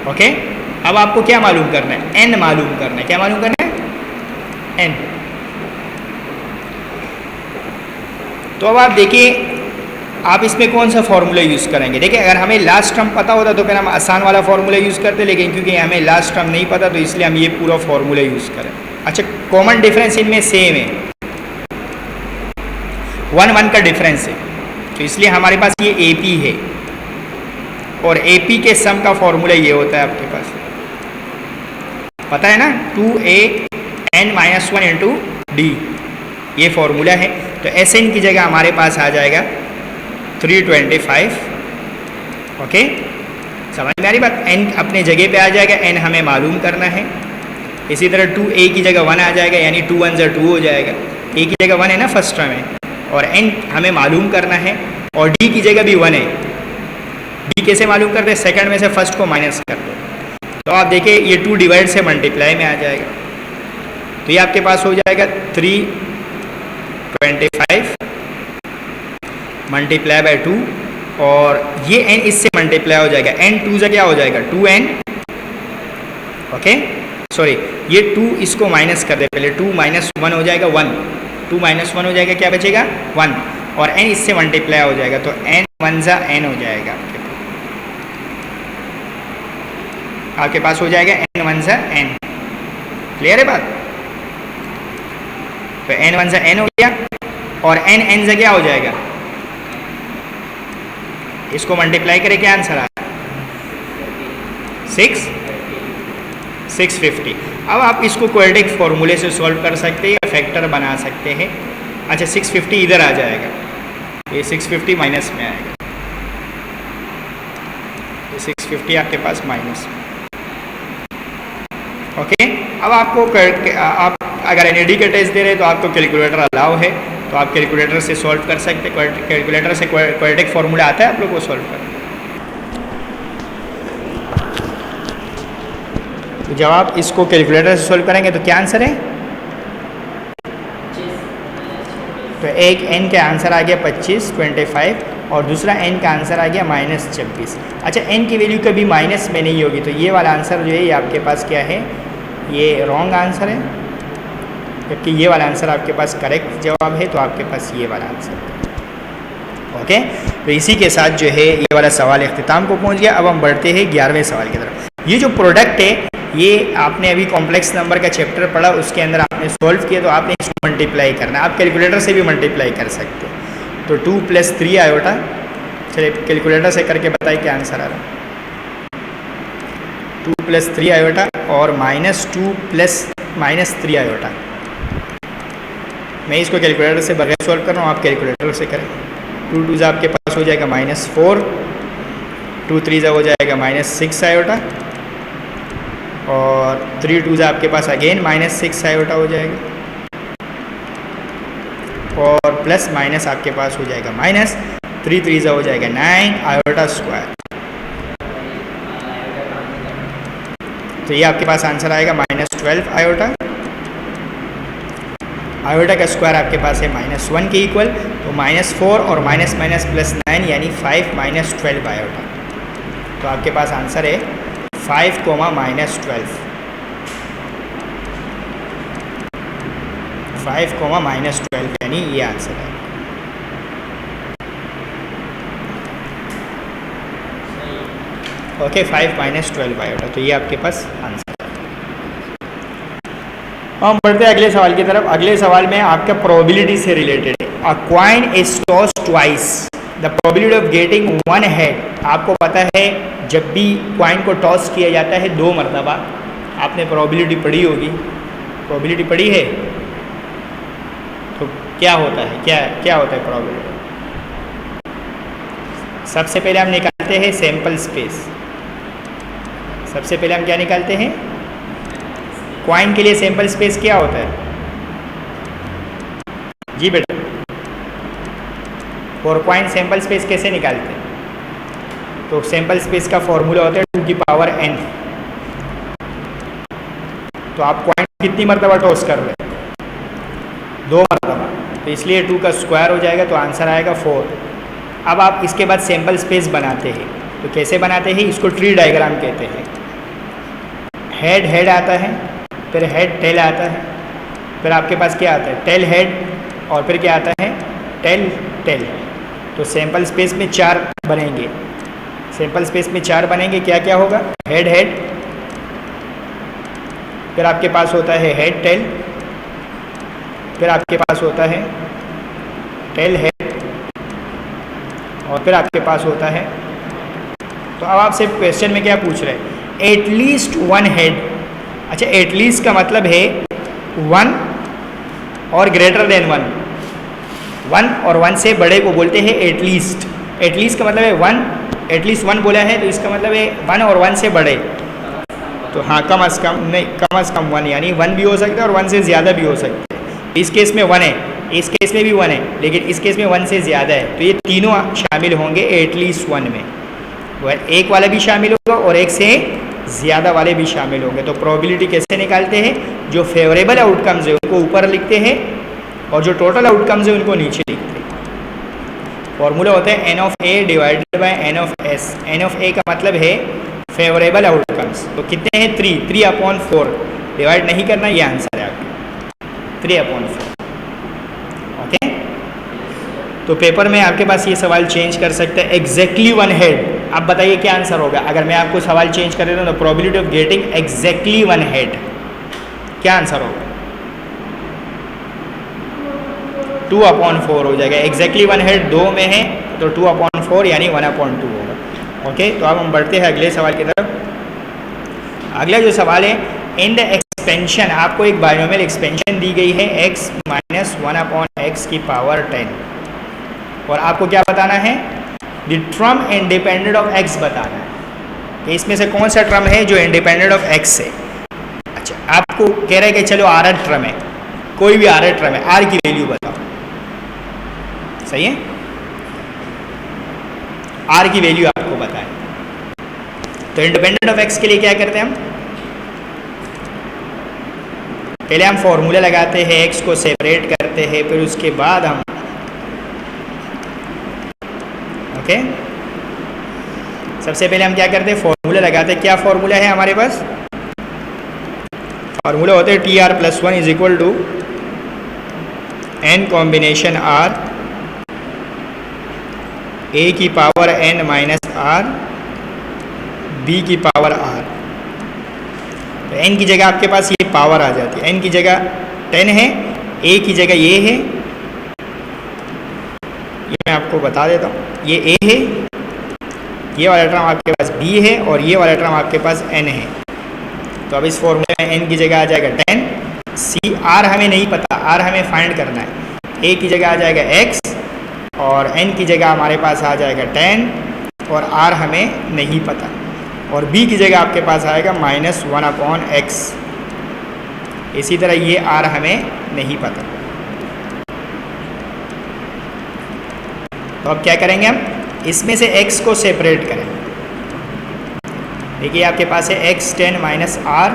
ओके, अब आपको क्या मालूम करना है? एन मालूम करना है। क्या मालूम करना है? एन। तो अब आप देखिए, आप इसमें कौन सा फॉर्मूला यूज़ करेंगे? देखिए, अगर हमें लास्ट टर्म पता होता तो फिर हम आसान वाला फॉर्मूला यूज़ करते, लेकिन क्योंकि हमें लास्ट टर्म नहीं पता तो इसलिए हम ये पूरा फॉर्मूला यूज़ करें। अच्छा, कॉमन डिफरेंस इनमें सेम है, 1 का डिफरेंस है, तो इसलिए हमारे पास ये ए पी है, और ए पी के सम का फॉर्मूला ये होता है, आपके पास पता है ना, 2an-1 इंटू डी, ये फॉर्मूला है। तो एस एन की जगह हमारे पास आ जाएगा 325। ओके, समझ में आ रही बात? एन अपने जगह पे आ जाएगा, एन हमें मालूम करना है। इसी तरह 2a की जगह 1 आ जाएगा, यानी 2 1 ज़ा 2 हो जाएगा। ए की जगह 1 है ना फर्स्ट टर्म में, और एन हमें मालूम करना है, और डी की जगह भी 1 है। डी कैसे मालूम करते हैं? सेकंड में से फर्स्ट को माइनस कर दो, तो आप देखिए ये 2 डिवाइड से मल्टीप्लाई में आ जाएगा, तो ये आपके पास हो जाएगा 325 मल्टीप्लाई बाय 2, और ये n इससे मल्टीप्लाई हो जाएगा, n 2 ज़ा क्या हो जाएगा? 2n। ओके, सॉरी, ये 2 इसको माइनस कर दे पहले, 2 माइनस 1 हो जाएगा 1, 2 माइनस 1 हो जाएगा, क्या बचेगा? 1, और n इससे मल्टीप्लाई हो जाएगा, तो n 1 ज़ा n हो जाएगा, आपके पास हो जाएगा n 1 ज़ा n। क्लियर है बात? तो n 1 ज़ा n हो गया, और n ज़ा क्या हो जाएगा? इसको मल्टीप्लाई करें, क्या आंसर आया? 650। अब आप इसको क्वाड्रेटिक फॉर्मूले से सॉल्व कर सकते हैं या फैक्टर बना सकते हैं। अच्छा, 650 इधर आ जाएगा, ये 650 माइनस में आएगा, ये 650 आपके पास माइनस में। ओके, अब आपको आप अगर एनईडी का टेस्ट दे रहे हैं तो आपको कैलकुलेटर अलाउ है, तो आप कैलकुलेटर से सॉल्व कर सकते हैं। कैलकुलेटर से क्वाड्रेटिक फॉर्मूला आता है आप लोग को सॉल्व करना। तो जब आप इसको कैलकुलेटर से सॉल्व करेंगे तो क्या आंसर है? तो एक n का आंसर आ गया 25, और दूसरा n का आंसर आ गया -26। अच्छा, n की वैल्यू कभी माइनस में नहीं होगी, तो ये वाला आंसर जो है ये आपके पास क्या है? ये रॉन्ग आंसर है, जबकि ये वाला आंसर आपके पास करेक्ट जवाब है, तो आपके पास ये वाला आंसर है। ओके, तो इसी के साथ जो है ये वाला सवाल इख्तिताम को पहुंच गया। अब हम बढ़ते हैं 11वें सवाल की तरफ। ये जो प्रोडक्ट है, ये आपने अभी कॉम्प्लेक्स नंबर का चैप्टर पढ़ा, उसके अंदर आपने सॉल्व किया, तो आपने इसको मल्टीप्लाई करना है। आप कैलकुलेटर से भी मल्टीप्लाई कर सकते हैं, तो 2 + 3 आयोटा। चलिए कैलकुलेटर से करके बताइए क्या आंसर आ रहा है। 2 + 3 आयोटा और -2 + -3 आयोटा। मैं इसको कैलकुलेटर से बगैर सॉल्व कर रहा हूँ, आप कैलकुलेटर से करें। 2 2 ज़ा आपके पास हो जाएगा -4, 2 3 ज़ा हो जाएगा -6 आयोटा, और 3 2 ज़ा आपके पास अगेन -6 आयोटा हो जाएगा, और प्लस माइनस आपके पास हो जाएगा -3 3 ज़ा हो जाएगा 9 आयोटा स्क्वायर। तो ये आपके पास आंसर आएगा -12 आयोटा। आयोटा का स्क्वायर आपके पास है -1 के इक्वल, तो -4 और माइनस +9 यानी 5 -12 आयोटा। तो आपके पास आंसर है 5, -12, 5, -12 यानी ये आंसर है। ओके, 5 -12 आयोटा, तो ये आपके पास आंसर है। हम बढ़ते हैं अगले सवाल की तरफ। अगले सवाल में आपका प्रोबेबिलिटी से रिलेटेड है। अ coin is tossed twice, the probability of getting 1 head. आपको पता है जब भी कॉइन को टॉस किया जाता है 2 मरतबा, आपने प्रोबेबिलिटी पढ़ी होगी, प्रोबेबिलिटी पढ़ी है, तो क्या होता है, क्या होता है प्रोबेबिलिटी? सबसे पहले हम निकालते हैं सैंपल स्पेस। सबसे पहले हम क्या निकालते हैं? कॉइन के लिए सैंपल स्पेस क्या होता है? जी बेटा, फॉर कॉइन सैंपल स्पेस कैसे निकालते हैं? तो सैंपल स्पेस का फॉर्मूला होता है 2 की पावर n। तो आप कॉइन कितनी मरतबा टॉस कर रहे हैं? 2 मरतबा, तो इसलिए 2 का स्क्वायर हो जाएगा, तो आंसर आएगा 4। अब आप इसके बाद सैंपल स्पेस बनाते हैं, तो कैसे बनाते हैं? इसको ट्री डायग्राम कहते हैं। हेड हेड आता है, फिर हेड टेल आता है, फिर आपके पास क्या आता है, टेल हेड, और फिर क्या आता है, टेल टेल। तो सैंपल स्पेस में 4 बनेंगे, सैंपल स्पेस में 4 बनेंगे। क्या क्या होगा, हेड हेड, फिर आपके पास होता है हेड टेल, फिर आपके पास होता है टेल हेड, और फिर आपके पास होता है। तो अब आपसे क्वेश्चन में क्या पूछ रहे हैं, एटलीस्ट 1 हेड। अच्छा, एटलीस्ट का मतलब है 1 और ग्रेटर देन 1, 1 और 1 से बड़े को बोलते हैं एटलीस्ट। एटलीस्ट का मतलब है 1, एटलीस्ट 1 बोला है तो इसका मतलब है 1 और 1 से बड़े। तो हाँ, कम अज़ कम नहीं, कम अज़ कम 1, यानी 1 भी हो सकता है और 1 से ज़्यादा भी हो सकता है। इस केस में 1 है, इस केस में भी 1 है, लेकिन इस केस में 1 से ज़्यादा है, तो ये तीनों शामिल होंगे एटलीस्ट 1 में। वह एक वाला भी शामिल होगा और एक से ज़्यादा वाले भी शामिल होंगे। तो प्रोबेबिलिटी कैसे निकालते हैं, जो फेवरेबल आउटकम्स है उनको ऊपर लिखते हैं और जो टोटल आउटकम्स है उनको नीचे लिखते हैं। फॉर्मूला होता है n of a divided by n of s। n of a का मतलब है फेवरेबल आउटकम्स। तो कितने हैं, 3/4। डिवाइड नहीं करना, ये आंसर है आपका 3/4। ओके, तो पेपर में आपके पास ये सवाल चेंज कर सकते हैं, एग्जैक्टली 1 हेड। आप बताइए क्या आंसर होगा अगर मैं आपको सवाल चेंज कर देता हूँ, तो probability of getting exactly 1 head क्या आंसर होगा, 2/4 हो जाएगा। एग्जैक्टली 1 हेड 2 में है तो 2/4 यानी 1/2 होगा। ओके, तो अब हम बढ़ते हैं अगले सवाल की तरफ। अगला जो सवाल है, इन द एक्सपेंशन, आपको एक बायनोमियल एक्सपेंशन दी गई है x माइनस 1/x की पावर 10, और आपको क्या बताना है, the term independent of x बताना है कि इसमें से कौन सा ट्रम है जो इंडिपेंडेंट ऑफ x है। अच्छा, आपको कह रहा है कि चलो r ट्रम है, कोई भी r ट्रम है, r की वैल्यू बताओ। सही है, r की वैल्यू आपको बताएं। तो इंडिपेंडेंट ऑफ x के लिए क्या करते हैं हम, पहले हम फॉर्मूला लगाते हैं, x को सेपरेट करते हैं, फिर उसके बाद हम ओके सबसे पहले हम क्या करते हैं, फॉर्मूला लगाते हैं। क्या फॉर्मूला है हमारे पास, फॉर्मूला होते हैं TR+1 is equal to n combination r a की power n minus r b की पावर r। तो n की जगह आपके पास ये पावर आ जाती है, n की जगह 10 है, a की जगह ये है, ये मैं आपको बता देता हूँ, ये a है, ये वाला टर्म आपके पास b है और ये वाला टर्म आपके पास n है। तो अब इस फॉर्मूले में n की जगह आ जाएगा 10, c r हमें नहीं पता, r हमें फाइंड करना है, a की जगह आ जाएगा x और n की जगह हमारे पास आ जाएगा 10 और r हमें नहीं पता, और b की जगह आपके पास आएगा -1/x। इसी तरह ये r हमें नहीं पता। तो अब क्या करेंगे हम, इसमें से x को सेपरेट करें। देखिए आपके पास है x 10 माइनस r,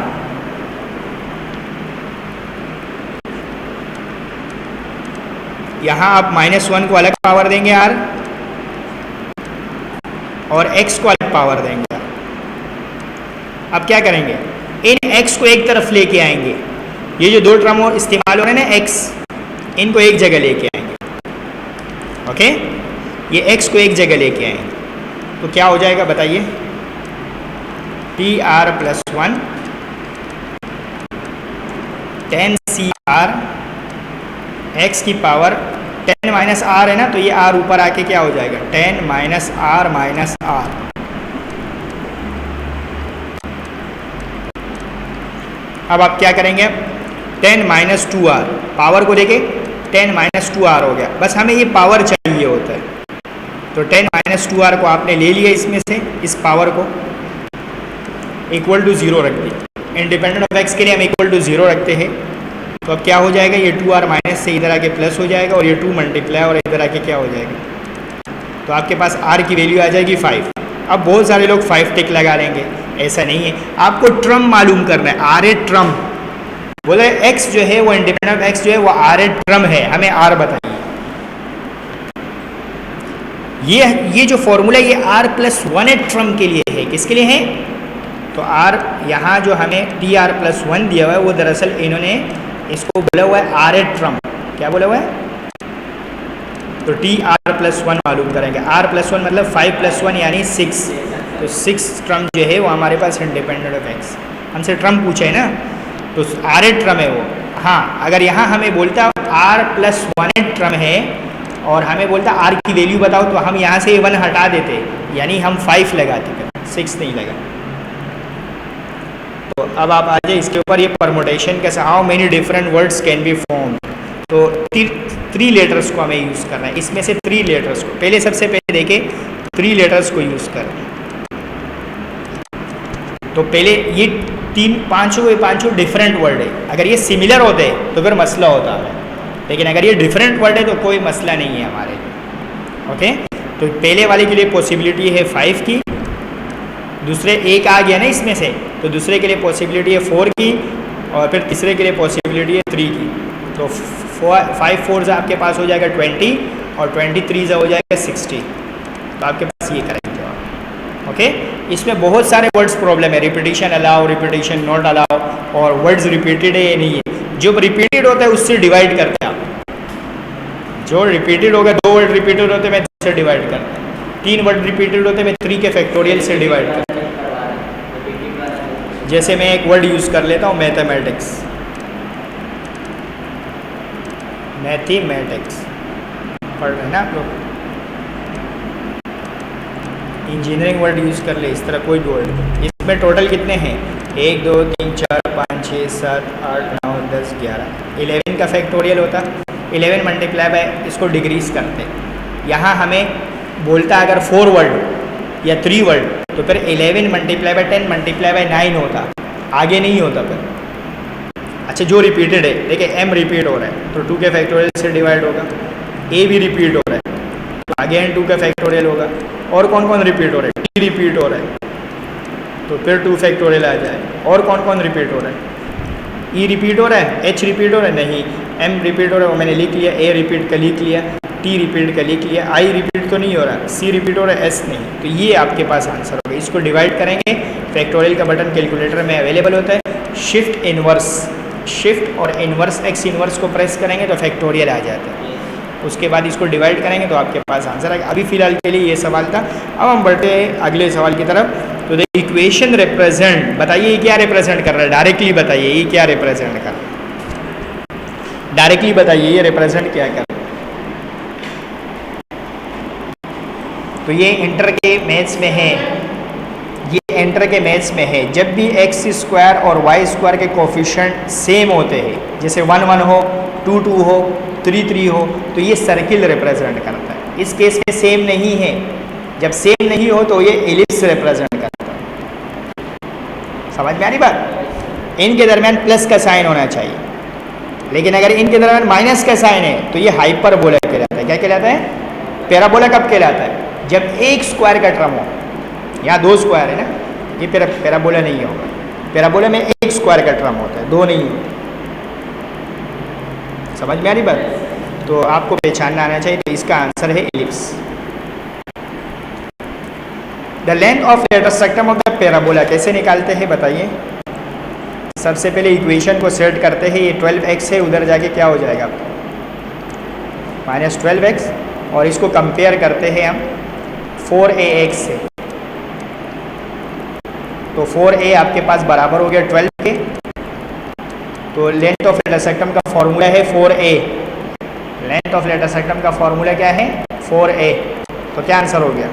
यहाँ आप -1 को अलग पावर देंगे r और x को अलग पावर देंगे। अब क्या करेंगे, इन x को एक तरफ लेके आएंगे, ये जो दो टर्म इस्तेमाल हो रहे हैं ना x, इनको एक जगह लेके आएंगे। ओके, ये x को एक जगह लेके आएंगे तो क्या हो जाएगा बताइए, TR+1 10CR x की पावर 10 माइनस r है ना, तो ये r ऊपर आके क्या हो जाएगा 10 माइनस r माइनस r। अब आप क्या करेंगे, 10 माइनस 2r, पावर को लेके 10 माइनस 2r हो गया, बस हमें ये पावर चाहिए होता है। तो 10 माइनस 2r को आपने ले लिया, इसमें से इस पावर को इक्वल टू 0 रख दी। इंडिपेंडेंट ऑफ x के लिए हम इक्वल टू 0 रखते हैं, तो अब क्या हो जाएगा, ये 2r माइनस से इधर आके प्लस हो जाएगा और ये 2 मल्टीप्लाई और इधर आके क्या हो जाएगा, तो आपके पास r की वैल्यू आ जाएगी 5। अब बहुत सारे लोग 5 टिक लगा लेंगे, ऐसा नहीं है, आपको ट्रम मालूम करना है, r ट्रम बोले x जो है वो इंडिपेंडेंट ऑफ x जो है वो r ट्रम है, हमें r बताइए। ये जो फॉर्मूला ये r+1 ट्रम के लिए है, किसके लिए है, तो आर यहाँ जो हमें टी आर प्लस 1 दिया हुआ है वो दरअसल इन्होंने इसको बोला हुआ है आर एट ट्रम। क्या बोला हुआ है? तो टी आर प्लस 1 मालूम करेंगे। आर प्लस 1 मतलब 5 + 1 यानी 6। तो 6 ट्रम जो है वो हमारे पास इंडिपेंडेंट ऑफ एक्स। हमसे ट्रम पूछे है ना, तो आर एट ट्रम है वो। हाँ, अगर यहाँ हमें बोलता आर प्लस 1 ट्रम है और हमें बोलता आर की वैल्यू बताओ, तो हम यहाँ से 1 हटा देते, यानी हम 5 लगाते, फिर 6 नहीं लगा। तो अब आप आ जाए इसके ऊपर, ये परमुटेशन कैसा, how many different words can be form. तो 3 लेटर्स को हमें यूज़ करना है, इसमें से 3 लेटर्स को पहले सबसे पहले देखें 3 लेटर्स को यूज़ करना है। तो पहले ये 5 डिफरेंट वर्ड है। अगर ये सिमिलर होते तो फिर मसला होता है, लेकिन अगर ये डिफरेंट वर्ड है तो कोई मसला नहीं है हमारे लिए। ओके, तो पहले वाले के लिए पॉसिबिलिटी है 5 की, दूसरे एक आ गया ना इसमें से, तो दूसरे के लिए पॉसिबिलिटी है 4 की, और फिर तीसरे के लिए पॉसिबिलिटी है 3 की। तो 5 4 आपके पास हो जाएगा 20 और 23 हो जाएगा 60। तो आपके पास ये करेंगे आप। ओके, इसमें बहुत सारे वर्ड्स प्रॉब्लम है, repetition allow, repetition not allow, और वर्ड्स रिपीटेड है या नहीं है। जो रिपीटेड होता है उससे डिवाइड करते हैं आप। जो रिपीटेड होगा, 2 वर्ड रिपीटेड होते हैं मैं 2 से डिवाइड करता हूँ, 3 वर्ड रिपीटेड होते हैं मैं 3 के फैक्टोरियल से डिवाइड करता हूँ। जैसे मैं एक वर्ड यूज़ कर लेता हूँ मैथमेटिक्स, मैथमेटिक्स पढ़ रहे हैं ना आप लोग, इंजीनियरिंग वर्ड यूज़ कर ले, इस तरह कोई भी वर्ड। इसमें टोटल कितने हैं? 1 2 3 4 5 6 7 8 9 10 11 11 का फैक्टोरियल होता, 11 मल्टीप्लाई बाय इसको डिक्रीज करते। यहाँ हमें बोलता अगर 4 वर्ड या 3 वर्ड तो फिर 11 मल्टीप्लाई बाय 10 मल्टीप्लाई बाय 9 होता, आगे नहीं होता फिर। अच्छा, जो रिपीटेड है, देखिए m रिपीट हो रहा है तो 2 के फैक्टोरियल से डिवाइड होगा, a भी रिपीट हो रहा है तो अगेन 2 का फैक्टोरियल होगा, और कौन कौन रिपीट हो रहा है? t रिपीट हो रहा है तो फिर 2 फैक्टोरियल आ जाए, और कौन कौन रिपीट हो रहा है? e रिपीट हो रहा है, h रिपीट हो रहा है नहीं, m रिपीट हो रहा है वो मैंने लिख लिया, a रिपीट का लिख लिया, t रिपीट का लिख लिया, i रिपीट तो नहीं हो रहा, c रिपीट हो रहा है, s नहीं। तो ये आपके पास आंसर होगा। इसको डिवाइड करेंगे, फैक्टोरियल का बटन कैलकुलेटर में अवेलेबल होता है, शिफ्ट इनवर्स, शिफ्ट और इनवर्स एक्स इनवर्स को प्रेस करेंगे तो फैक्टोरियल आ जाता है। उसके बाद इसको डिवाइड करेंगे तो आपके पास आंसर आएगा। अभी फ़िलहाल के लिए ये सवाल था। अब हम बढ़ते हैं अगले सवाल की तरफ। तो देखिए, इक्वेशन रिप्रेजेंट, बताइए ये क्या रिप्रेजेंट कर रहा है? डायरेक्टली बताइए ये क्या रिप्रेजेंट कर रहा है? डायरेक्टली बताइए ये रिप्रेजेंट क्या कर रहा है? तो ये इंटर के मैथ्स में है, ये एंटर के मैथ्स में है। जब भी एक्स स्क्वायर और वाई स्क्वायर के कोफिशिएंट सेम होते हैं, जैसे 1 1 हो, 2 2 हो, 3 3 हो, तो ये सर्किल रिप्रेजेंट करता है। इस केस में सेम नहीं है, जब सेम नहीं हो तो ये एलिप्स रिप्रेजेंट करता है। समझ में आ रही बात? इनके दरमियान प्लस का साइन होना चाहिए, लेकिन अगर इनके दरमियान माइनस का साइन है तो ये हाइपरबोला कहलाता है। क्या कहलाता है? पैराबोला कब कहलाता है? जब एक स्क्वायर का टर्म हो, यहाँ 2 स्क्वायर है ना, ये पैराबोला नहीं होगा। पैराबोला में एक स्क्वायर का टर्म होता है, 2 नहीं होता। समझ में आ रही बात? तो आपको पहचानना आना चाहिए। तो इसका आंसर है ellipse. The length of letter सेक्टम of the parabola कैसे निकालते हैं बताइए? सबसे पहले इक्वेशन को सेट करते हैं। ये 12x है, उधर जाके क्या हो जाएगा -12x, और इसको कंपेयर करते हैं हम 4ax से। तो 4a आपके पास बराबर हो गया 12 के। तो लेंथ ऑफ लेटर सेक्टम का फॉर्मूला है 4a। लेंथ ऑफ लेटर सेक्टम का फॉर्मूला क्या है? 4a। तो क्या आंसर हो गया?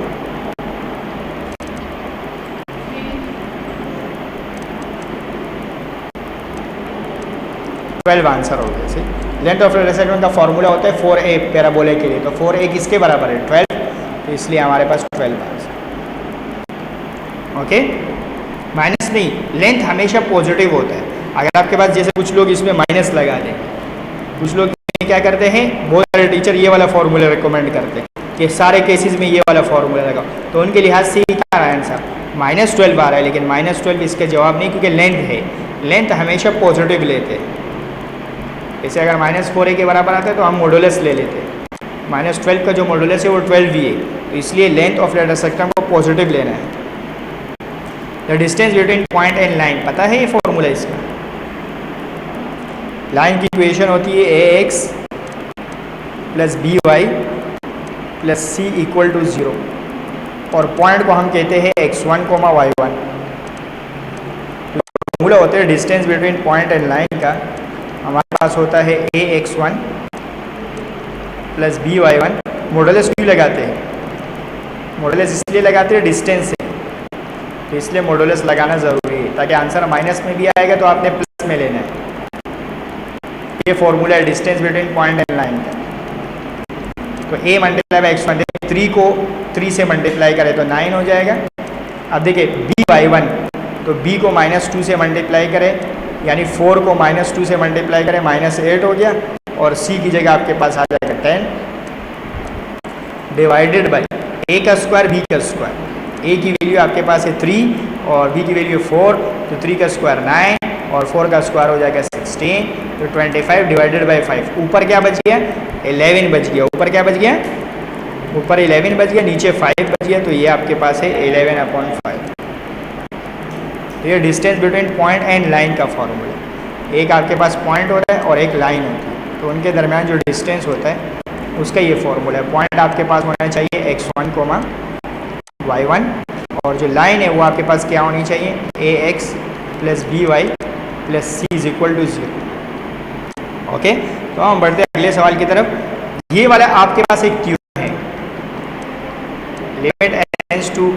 ट्वेल्व आंसर हो गया। सही, लेंथ ऑफ लेटर सेक्टम का फॉर्मूला होता है 4a पैराबोले के लिए। तो 4a किसके बराबर है? 12। तो इसलिए हमारे पास 12 आंसर। ओके, माइनस नहीं, लेंथ हमेशा पॉजिटिव होता है। अगर आपके पास, जैसे कुछ लोग इसमें माइनस लगा दें, कुछ लोग क्या करते हैं, बहुत सारे टीचर ये वाला फॉर्मूला रिकमेंड करते हैं कि सारे केसेस में ये वाला फॉर्मूला लगाओ। तो उनके लिहाज से क्या आ रहा है आंसर? -12 आ रहा है, लेकिन -12 इसका जवाब नहीं, क्योंकि लेंथ है। लेंथ हमेशा पॉजिटिव लेते हैं। जैसे अगर -4a के बराबर आता है तो हम मॉडुलस ले लेते हैं। -12 का जो मॉडुलस है वो 12 ही है, तो इसलिए लेंथ ऑफ लेटर सेक्टम को पॉजिटिव लेना है। The distance between point and line, पता है ये फॉर्मूला इसका? लाइन की इक्वेशन होती है A X plus B Y plus C equal to 0 और पॉइंट को हम कहते हैं x1 कोमा y1। फॉर्मूला होते हैं distance between point and line का, हमारे पास होता है ए x1 plus B y1। Modulus क्यों लगाते हैं? मॉडुलस इसलिए लगाते हैं डिस्टेंस से, तो इसलिए मॉडुलस लगाना ज़रूरी है ताकि आंसर माइनस में भी आएगा तो आपने प्लस में लेना है। ये फॉर्मूला है distance between point and line का। तो a मल्टीप्लाई बाई x1, 3 को 3 से मल्टीप्लाई करें तो 9 हो जाएगा। अब देखिए b y1, तो b को -2 से मल्टीप्लाई करें यानी 4 को -2 से मल्टीप्लाई करें -8 हो गया और c की जगह आपके पास आ जाएगा 10 डिवाइडेड बाई a का स्क्वायर b का स्क्वायर। a की वैल्यू आपके पास है 3 और b की वैल्यू 4, तो 3 का स्क्वायर 9 और 4 का स्क्वायर हो जाएगा 16, तो 25 डिवाइडेड बाई 5। ऊपर क्या बच गया? 11 बच गया। ऊपर क्या बच गया? ऊपर 11 बच गया, नीचे 5 बच गया, तो ये आपके पास है 11/5। तो ये distance between point and line का फॉर्मूला। एक आपके पास पॉइंट होता है और एक लाइन होती है, तो उनके दरमियान जो डिस्टेंस होता है उसका ये फॉर्मूला है। पॉइंट आपके पास होना चाहिए x1 कोमा y1 और जो लाइन है वो आपके पास क्या होनी चाहिए? ax plus B Y plus C is equal to 0। Okay, तो हम बढ़ते हैं अगले सवाल की तरफ। ये वाला आपके पास एक थ्योरम है, लिमिट टेंड्स टू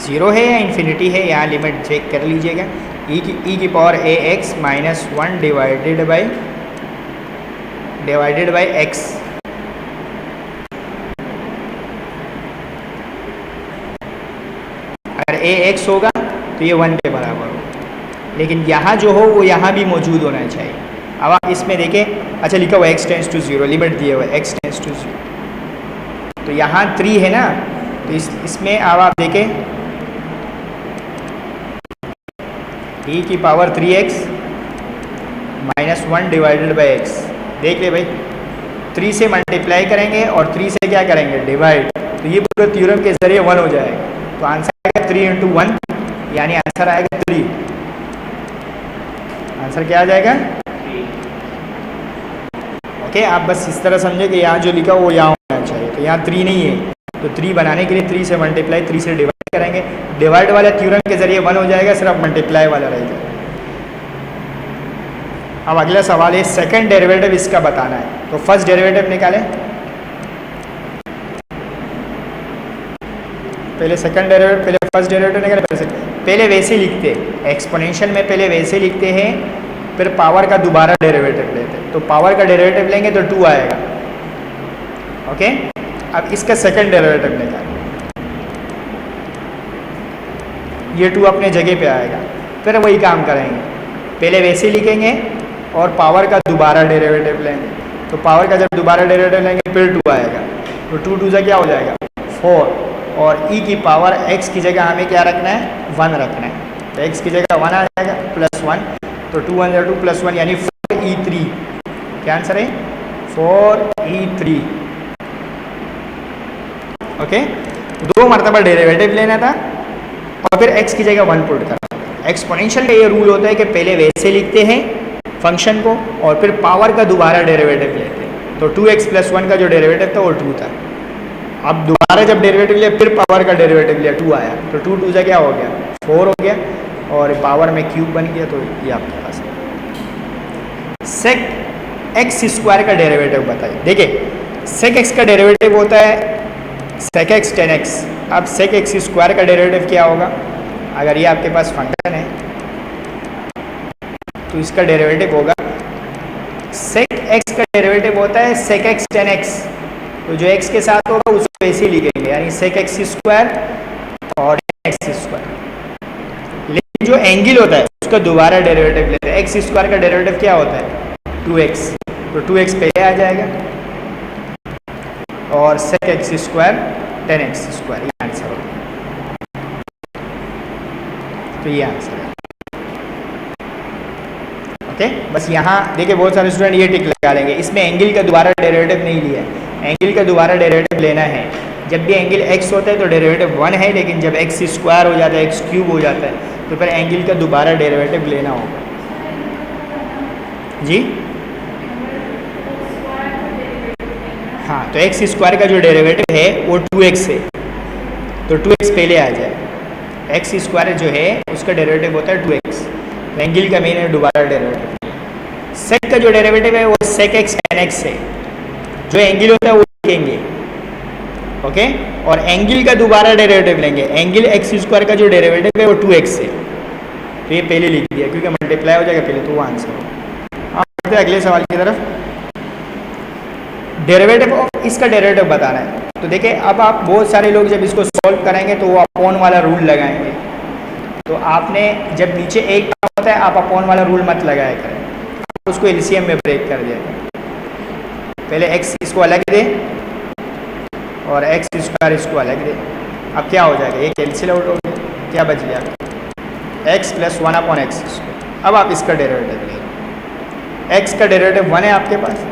0 है या इन्फिनिटी है, यहाँ लिमिट चेक कर लीजिएगा। e की power ax -1 divided by x। अगर ax होगा तो ये 1 के बराबर होगा, लेकिन यहाँ जो हो वो यहाँ भी मौजूद होना चाहिए। अब आप इसमें देखें, अच्छा लिखा हुआ x टेंड्स टू 0, लिमिट दिए हुआ x टेंड्स टू 0, तो यहाँ 3 है ना, तो इसमें अब आप देखें e की power 3x -1 divided by x। देख ले भाई, 3 से मल्टीप्लाई करेंगे और 3 से क्या करेंगे? डिवाइड, तो ये पूरे थ्योरम के जरिए 1 हो जाएगा। तो आंसर आएगा 3 × 1, यानी आंसर आएगा 3। आंसर क्या आ जाएगा? ओके, आप बस इस तरह समझे कि यहाँ जो लिखा वो यहाँ होना चाहिए, तो यहाँ 3 नहीं है, तो 3 बनाने के लिए 3 से मल्टीप्लाई 3 से डिवाइड करेंगे। डिवाइड वाला थ्योरम के जरिए 1 हो जाएगा, सिर्फ मल्टीप्लाई वाला रहेगा। अब अगला सवाल है, सेकंड डेरिवेटिव इसका बताना है। तो फर्स्ट डेरिवेटिव निकालें, पहले सेकंड डेरिवेटिव, पहले फर्स्ट डेरिवेटिव निकालें। पहले वैसे लिखते हैं एक्सपोनेंशियल में, पहले वैसे लिखते हैं, फिर पावर का दोबारा डेरिवेटिव लेते हैं। तो पावर का डेरिवेटिव लेंगे तो 2 आएगा। ओके, अब इसका सेकंड डेरिवेटिव निकालें, ये 2 अपने जगह पे आएगा। फिर वही काम करेंगे, पहले वैसे लिखेंगे और पावर का दोबारा डेरिवेटिव लेंगे। तो पावर का जब दोबारा डेरिवेटिव लेंगे फिर 2 आएगा, तो 2 2 से क्या हो जाएगा? 4, और e की पावर x की जगह हमें क्या रखना है? 1 रखना है। तो x की जगह 1 आ जाएगा +1, तो 2 1 2 +1 यानी 4e3। क्या आंसर है? 4e3। ओके, 2 मरतबा डेरिवेटिव लेना था और फिर x की जगह 1 पुट करना। एक्सपोनेंशियल का ये रूल होता है कि पहले वैसे लिखते हैं फंक्शन को और फिर पावर का दोबारा डेरिवेटिव लेते हैं। तो 2x + 1 का जो डेरिवेटिव था वो 2 था। अब दोबारा जब डेरिवेटिव लिया फिर पावर का डेरिवेटिव लिया, 2 आया, तो 2 2 से क्या हो गया? 4 हो गया और पावर में क्यूब बन गया। तो ये आपके पास है। सेक एक्स स्क्वायर का डेरिवेटिव बताइए। देखिए, सेक एक्स का डेरिवेटिव होता है सेक एक्स 10x। अब सेक एक्स स्क्वायर का डेरिवेटिव क्या होगा? अगर ये आपके पास फंक्शन है तो इसका डेरिवेटिव होगा, सेक एक्स का डेरिवेटिव होता है सेक एक्स 10x। तो जो x के साथ होगा उसको ऐसे लिखेंगे, यानी सेक एक्स स्क्वायर और एक्स स्क्वायर। लेकिन जो एंगल होता है उसका दोबारा डेरिवेटिव लेते हैं। एक्स स्क्वायर का डेरिवेटिव क्या होता है? 2x, तो 2x पहले आ जाएगा और sec x square 10x square, ये आंसर होगा। तो ये आंसर है। ओके, बस यहाँ देखिए बहुत सारे स्टूडेंट ये टिक लगा लेंगे, इसमें एंगल का दोबारा डेरिवेटिव नहीं लिया है। एंगल का दोबारा डेरिवेटिव लेना है जब भी एंगल x होता है तो डेरिवेटिव 1 है, लेकिन जब x स्क्वायर हो जाता है, x क्यूब हो जाता है, तो फिर एंगल का दोबारा डेरिवेटिव लेना होगा जी। हाँ, तो x स्क्वायर का जो डेरिवेटिव है वो 2x है, तो 2x पहले आ जाए। x स्क्वायर जो है उसका डेरिवेटिव होता है 2x, एंगल का मेन है दोबारा डेरिवेटिव। सेक का जो डेरिवेटिव है वो सेक x tan x है, जो एंगल होता है वो लिखेंगे, ओके। और एंगल का दोबारा डेरिवेटिव लेंगे, एंगल x स्क्वायर का जो डेरिवेटिव है वो 2x है, तो ये पहले लिख दिया क्योंकि मल्टीप्लाई हो जाएगा पहले, तो वो आंसर हो। अब बढ़ते अगले सवाल की तरफ। डेरिवेटिव ऑफ इसका डेरिवेटिव बताना है, तो देखिए अब आप बहुत सारे लोग जब इसको सॉल्व करेंगे तो वो अपॉन वाला रूल लगाएंगे, तो आपने जब नीचे एक होता है आप अपॉन वाला रूल मत लगाया करें, आप उसको एलसीएम में ब्रेक कर दिया करें। पहले x इसको अलग दे और x स्क्वायर इसको अलग दे, अब क्या हो जाएगा, एक कैंसिल आउट हो गया, क्या बच गया x प्लस 1/x। अब आप इसका डेरिवेटिव ले, x का डेरिवेटिव 1 है आपके पास,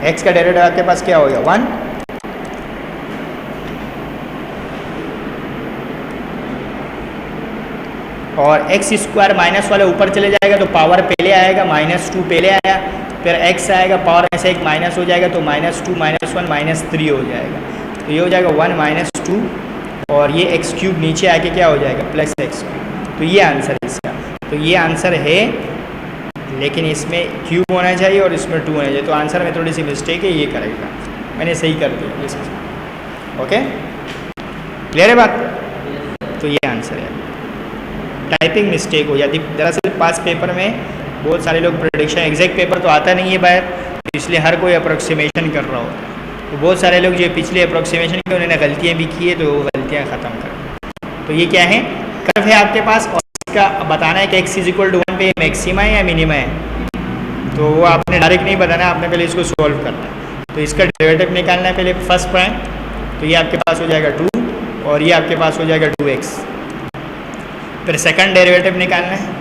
x का डेरिवेटिव आपके पास क्या हो गया 1, और x स्क्वायर माइनस वाले ऊपर चले जाएगा तो पावर पहले आएगा, -2 पहले आया, फिर x आएगा, पावर में से एक माइनस हो जाएगा तो -2 -1 -3 हो जाएगा, तो ये हो जाएगा 1 -2, और ये x क्यूब नीचे आके क्या हो जाएगा +x, तो ये आंसर है इसका। तो ये आंसर है, लेकिन इसमें क्यूब होना चाहिए और इसमें 2 होना चाहिए, तो आंसर में थोड़ी सी मिस्टेक है, ये करेक्ट आंसर मैंने सही कर दिया ये सब। ओके, क्लियर है बात, तो ये आंसर है। टाइपिंग मिस्टेक हो जाती, दरअसल पास पेपर में बहुत सारे लोग प्रेडिक्शन, एग्जैक्ट पेपर तो आता नहीं है बाहर, इसलिए हर कोई अप्रोक्सीमेशन कर रहा होता है, तो बहुत सारे लोग जो पिछले अप्रोक्सीमेशन के उन्होंने गलतियाँ भी की है, तो वो गलतियाँ ख़त्म कर। तो ये क्या है, कर्व है आपके पास, और इसका बताना है कि x = 1 पे मैक्सिमा है या मिनिमा है, तो वो आपने डायरेक्ट नहीं बताना, आपने पहले इसको सॉल्व करना है। तो इसका डेरिवेटिव निकालना है पहले फर्स्ट पॉइंट, तो ये आपके पास हो जाएगा 2 और ये आपके पास हो जाएगा 2x। फिर सेकंड डेरिवेटिव निकालना है,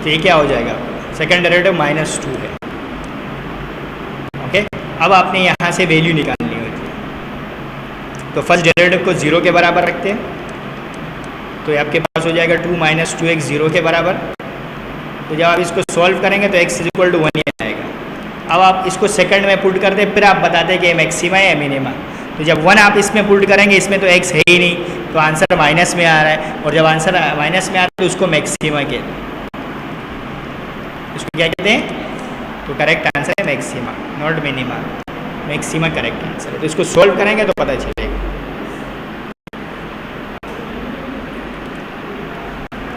तो ये क्या हो जाएगा, सेकंड डेरिवेटिव -2 है, ओके। अब आपने यहाँ से वैल्यू निकालनी होती है, तो फर्स्ट डेरिवेटिव को 0 के बराबर रखते हैं, तो ये आपके पास हो जाएगा 2 - 2x 0 के बराबर। तो जब आप इसको सॉल्व करेंगे तो x = 1 ही आएगा। अब आप इसको सेकंड में पुट करते हैं, फिर आप बताते हैं कि मैक्सिमा है या मिनिमा, तो जब 1 आप इसमें पुट करेंगे, इसमें तो x है ही नहीं, तो आंसर माइनस में आ रहा है, और जब आंसर माइनस में आ रहा है तो उसको मैक्सिमा कहते हैं, उसको क्या कहते हैं, तो करेक्ट आंसर है maxima, not minima, maxima correct answer है। तो इसको सोल्व करेंगे तो पता चलेगा।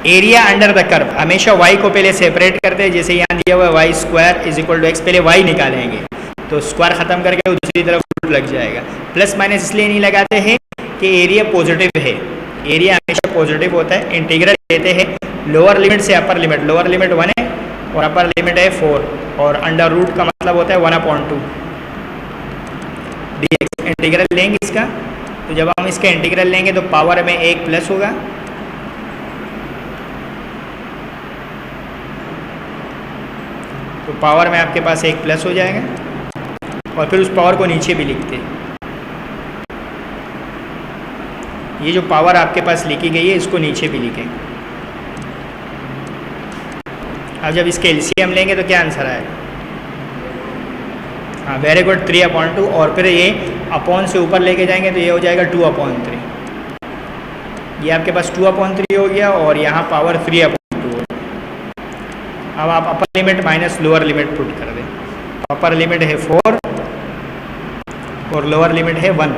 एरिया अंडर द कर्व, हमेशा y को पहले सेपरेट करते हैं, जैसे यहाँ दिया हुआ y² = x, पहले y निकालेंगे तो स्क्वायर खत्म करके दूसरी तरफ रूट लग जाएगा। प्लस माइनस इसलिए नहीं लगाते हैं कि एरिया पॉजिटिव है, एरिया हमेशा पॉजिटिव होता है। इंटीग्रल लेते हैं लोअर लिमिट से अपर लिमिट, लोअर लिमिट 1 है और अपर लिमिट है 4, और अंडर रूट का मतलब होता है 1/2 dx। इंटीग्रल लेंगे इसका, तो जब हम इसका इंटीग्रल लेंगे तो पावर में 1 प्लस होगा, तो पावर में आपके पास 1 प्लस हो जाएगा, और फिर उस पावर को नीचे भी लिखते हैं। ये जो पावर आपके पास लिखी गई है इसको नीचे भी लिखेंगे। अब जब इसके एलसीएम लेंगे तो क्या आंसर आएगा, हाँ वेरी गुड, 3/2, और फिर ये अपॉन से ऊपर लेके जाएंगे तो ये हो जाएगा 2/3। ये आपके पास 2/3 हो गया, और यहाँ पावर 3/2 हो गया। अब आप upper limit minus lower limit put कर दें, अपर लिमिट है 4 और लोअर लिमिट है 1,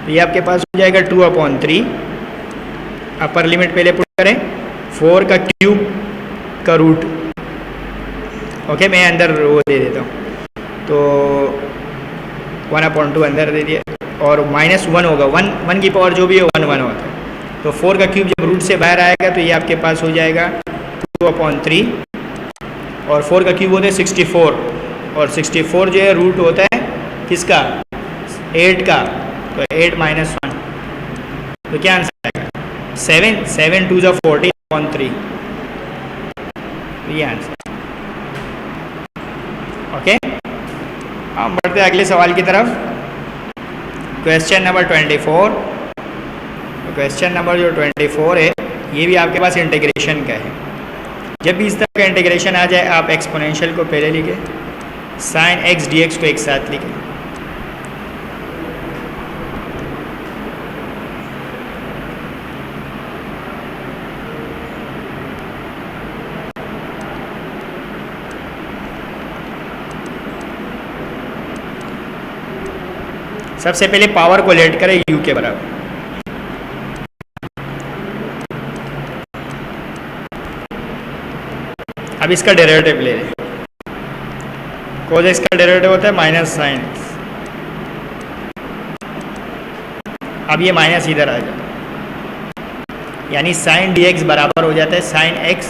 तो ये आपके पास हो जाएगा 2/3। अपर लिमिट पहले पुट करें, 4 का क्यूब का रूट, ओके मैं अंदर वो दे देता हूँ, तो 1/2 अंदर दे दिया, और -1 होगा, 1 की पावर जो भी है 1 1 होता है, तो 4 का क्यूब जब रूट से बाहर आएगा तो ये आपके पास हो जाएगा 2/3, और 4 का क्यूब होता है 64, और 64 जो है रूट होता है किसका, 8 का, तो 8 - 1, तो क्या आंसर आएगा 7 7 2 14/3, तो ये आंसर। ओके, हम बढ़ते हैं अगले सवाल की तरफ। Question number 24। क्वेश्चन नंबर जो 24 है ये भी आपके पास इंटीग्रेशन का है। जब भी इस तरह का इंटीग्रेशन आ जाए आप एक्सपोनेंशियल को पहले लिखें, साइन एक्स डी एक्स को एक साथ लिखें। सबसे पहले पावर को लेट करें u के बराबर। अब इसका डेरिवेटिव ले लें। कोस एक्स का डेरिवेटिव होता है माइनस साइन एक्स। अब ये माइनस इधर आ जाता है, यानी साइन डी एक्स बराबर हो जाता है sine x.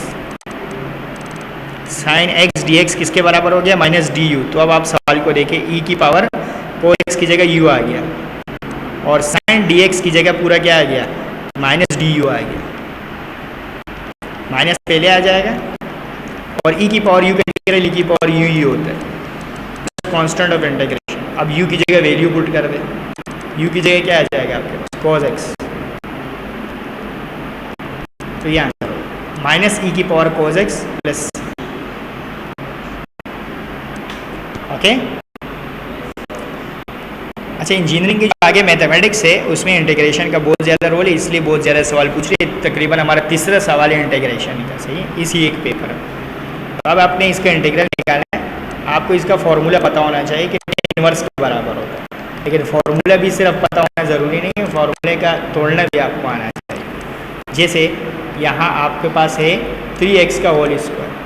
Sine x D x किसके बराबर हो गया? Minus D you. तो अब आप सवाल को देखें, ई की पावर कोस एक्स की जगह u आ गया और साइन डी एक्स की जगह पूरा क्या आ गया? माइनस डी यू आ गया। माइनस पहले आ जाएगा और ई की पावर u का इंटीग्रल ई की पावर u ही होता है, कांस्टेंट ऑफ इंटीग्रेशन। अब u की जगह वैल्यू पुट कर दे, u की जगह क्या आ जाएगा आपके पास? cos x। तो ये आंसर माइनस ई की power cos x plus. Okay, अच्छा, इंजीनियरिंग के जो आगे मैथमेटिक्स है उसमें इंटीग्रेशन का बहुत ज़्यादा रोल है, इसलिए बहुत ज़्यादा सवाल पूछ रहे हैं। तकरीबन हमारा तीसरा सवाल है इंटीग्रेशन का, सही है, इसी एक पेपर में। तो अब आपने इसका इंटीग्रल निकालना है। आपको इसका फॉर्मूला पता होना चाहिए कि इन्वर्स के बराबर होता है, लेकिन फार्मूला भी सिर्फ पता होना ज़रूरी नहीं है, फार्मूले का तोड़ना भी आपको आना चाहिए। जैसे यहाँ आपके पास है 3x का होल स्क्वायर।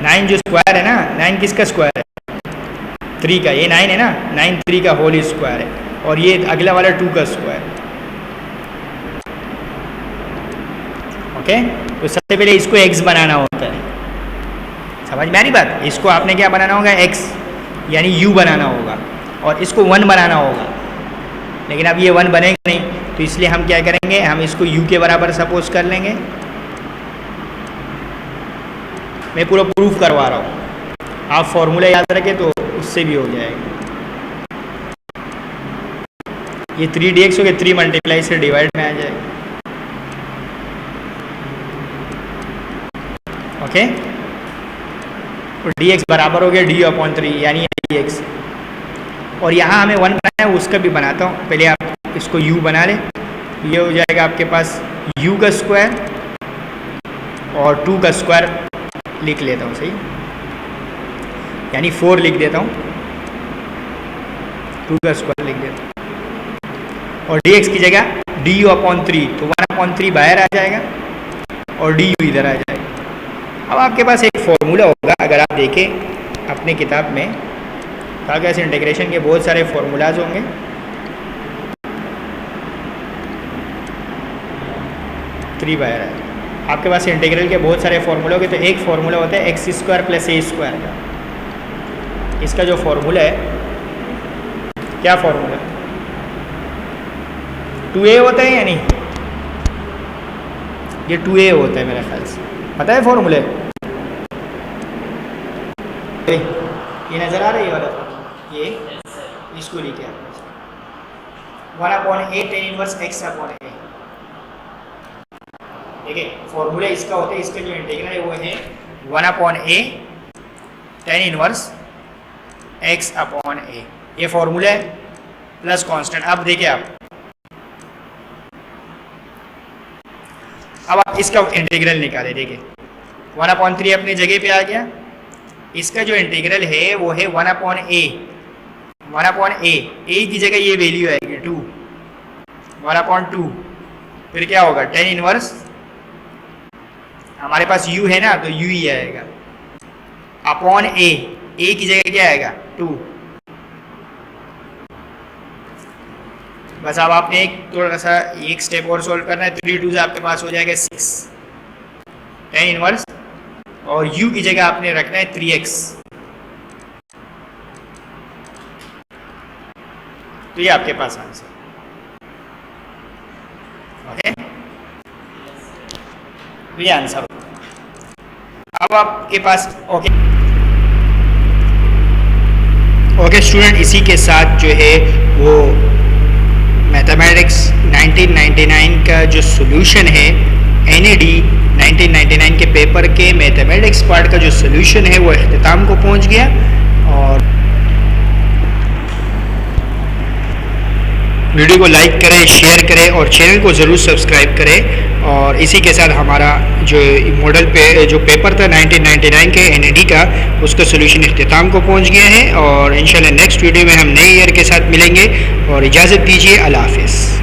नाइन जो स्क्वायर है ना, 9 किसका स्क्वायर है? 3 का। ये 9 है ना, 9 3 का होल स्क्वायर है और ये अगला वाला 2 का स्क्वायर। ओके, तो सबसे पहले इसको x बनाना होता है। समझ में आ रही बात? इसको आपने क्या बनाना होगा? x, यानी u बनाना होगा और इसको 1 बनाना होगा। लेकिन अब ये 1 बनेगा नहीं, तो इसलिए हम क्या करेंगे? हम इसको u के बराबर सपोज कर लेंगे। मैं पूरा प्रूफ करवा रहा हूँ, आप फॉर्मूला याद रखें तो उससे भी हो जाएगा। ये 3dx हो गया, 3 मल्टीप्लाई से डिवाइड में आ जाएगा। ओके, तो dx बराबर हो गया du/3, यानी dx। और यहाँ हमें 1 बनाना है, उसका भी बनाता हूँ। पहले आप इसको u बना लें। ये हो जाएगा आपके पास u का स्क्वायर और 2 का स्क्वायर लिख लेता हूँ, सही, यानी 4 लिख देता हूँ, 2 का स्क्वायर लिख देता हूँ और dx की जगह du/3, तो 1/3 बाहर आ जाएगा और du इधर आ जाएगा। अब आपके पास एक फॉर्मूला होगा, अगर आप देखें अपनी किताब में, कैलकुलस इंटीग्रेशन के बहुत सारे फॉर्मूलाज होंगे। थ्री बाहर आएगा। आपके पास इंटीग्रल के बहुत सारे फॉर्मूले होंगे, तो एक फॉर्मूला होता है x² + a² का। इसका जो फॉर्मूला है, क्या फॉर्मूला? 2a होता है या नहीं? ये 2a होता है मेरे ख्याल से, पता है फॉर्मूले? ये नजर आ रही है वाला, ये इसको लिखे 1/a tan इनवर्स x/a। देखिए फॉर्मूला इसका होता है, इसका जो इंटीग्रल है वो है 1/a tan इनवर्स x/a। ये फॉर्मूला है प्लस कांस्टेंट। अब देखिए अब आप इसका इंटीग्रल निकालें। देखिए 1/3 अपनी जगह पे आ गया। इसका जो इंटीग्रल है वो है 1/a। 1/a, a की जगह ये वैल्यू आएगी 2, 1/2। फिर क्या होगा? tan इनवर्स, हमारे पास u है ना, तो u ही आएगा अपॉन a। a की जगह क्या आएगा? 2। बस अब आपने थोड़ा सा एक स्टेप और सोल्व करना है। 3 2 आपके पास हो जाएगा 6 tan इनवर्स, और u की जगह आपने रखना है 3x। तो ये आपके पास आंसर। ओके, तो ये आंसर। अब आपके पास ओके स्टूडेंट, इसी के साथ जो है वो मैथमेटिक्स 1999 का जो सॉल्यूशन है, NAD 1999 के पेपर के मैथमेटिक्स पार्ट का जो सॉल्यूशन है वो इख्तिताम को पहुंच गया। और वीडियो को लाइक करें, शेयर करें और चैनल को ज़रूर सब्सक्राइब करें। और इसी के साथ हमारा जो मॉडल जो पेपर था 1999 के NAD का, उसका सॉल्यूशन इख्तिताम को पहुंच गया है। और इंशाल्लाह नेक्स्ट वीडियो में हम नए ईयर के साथ मिलेंगे और इजाज़त दीजिए। अल्लाह हाफ़िज़।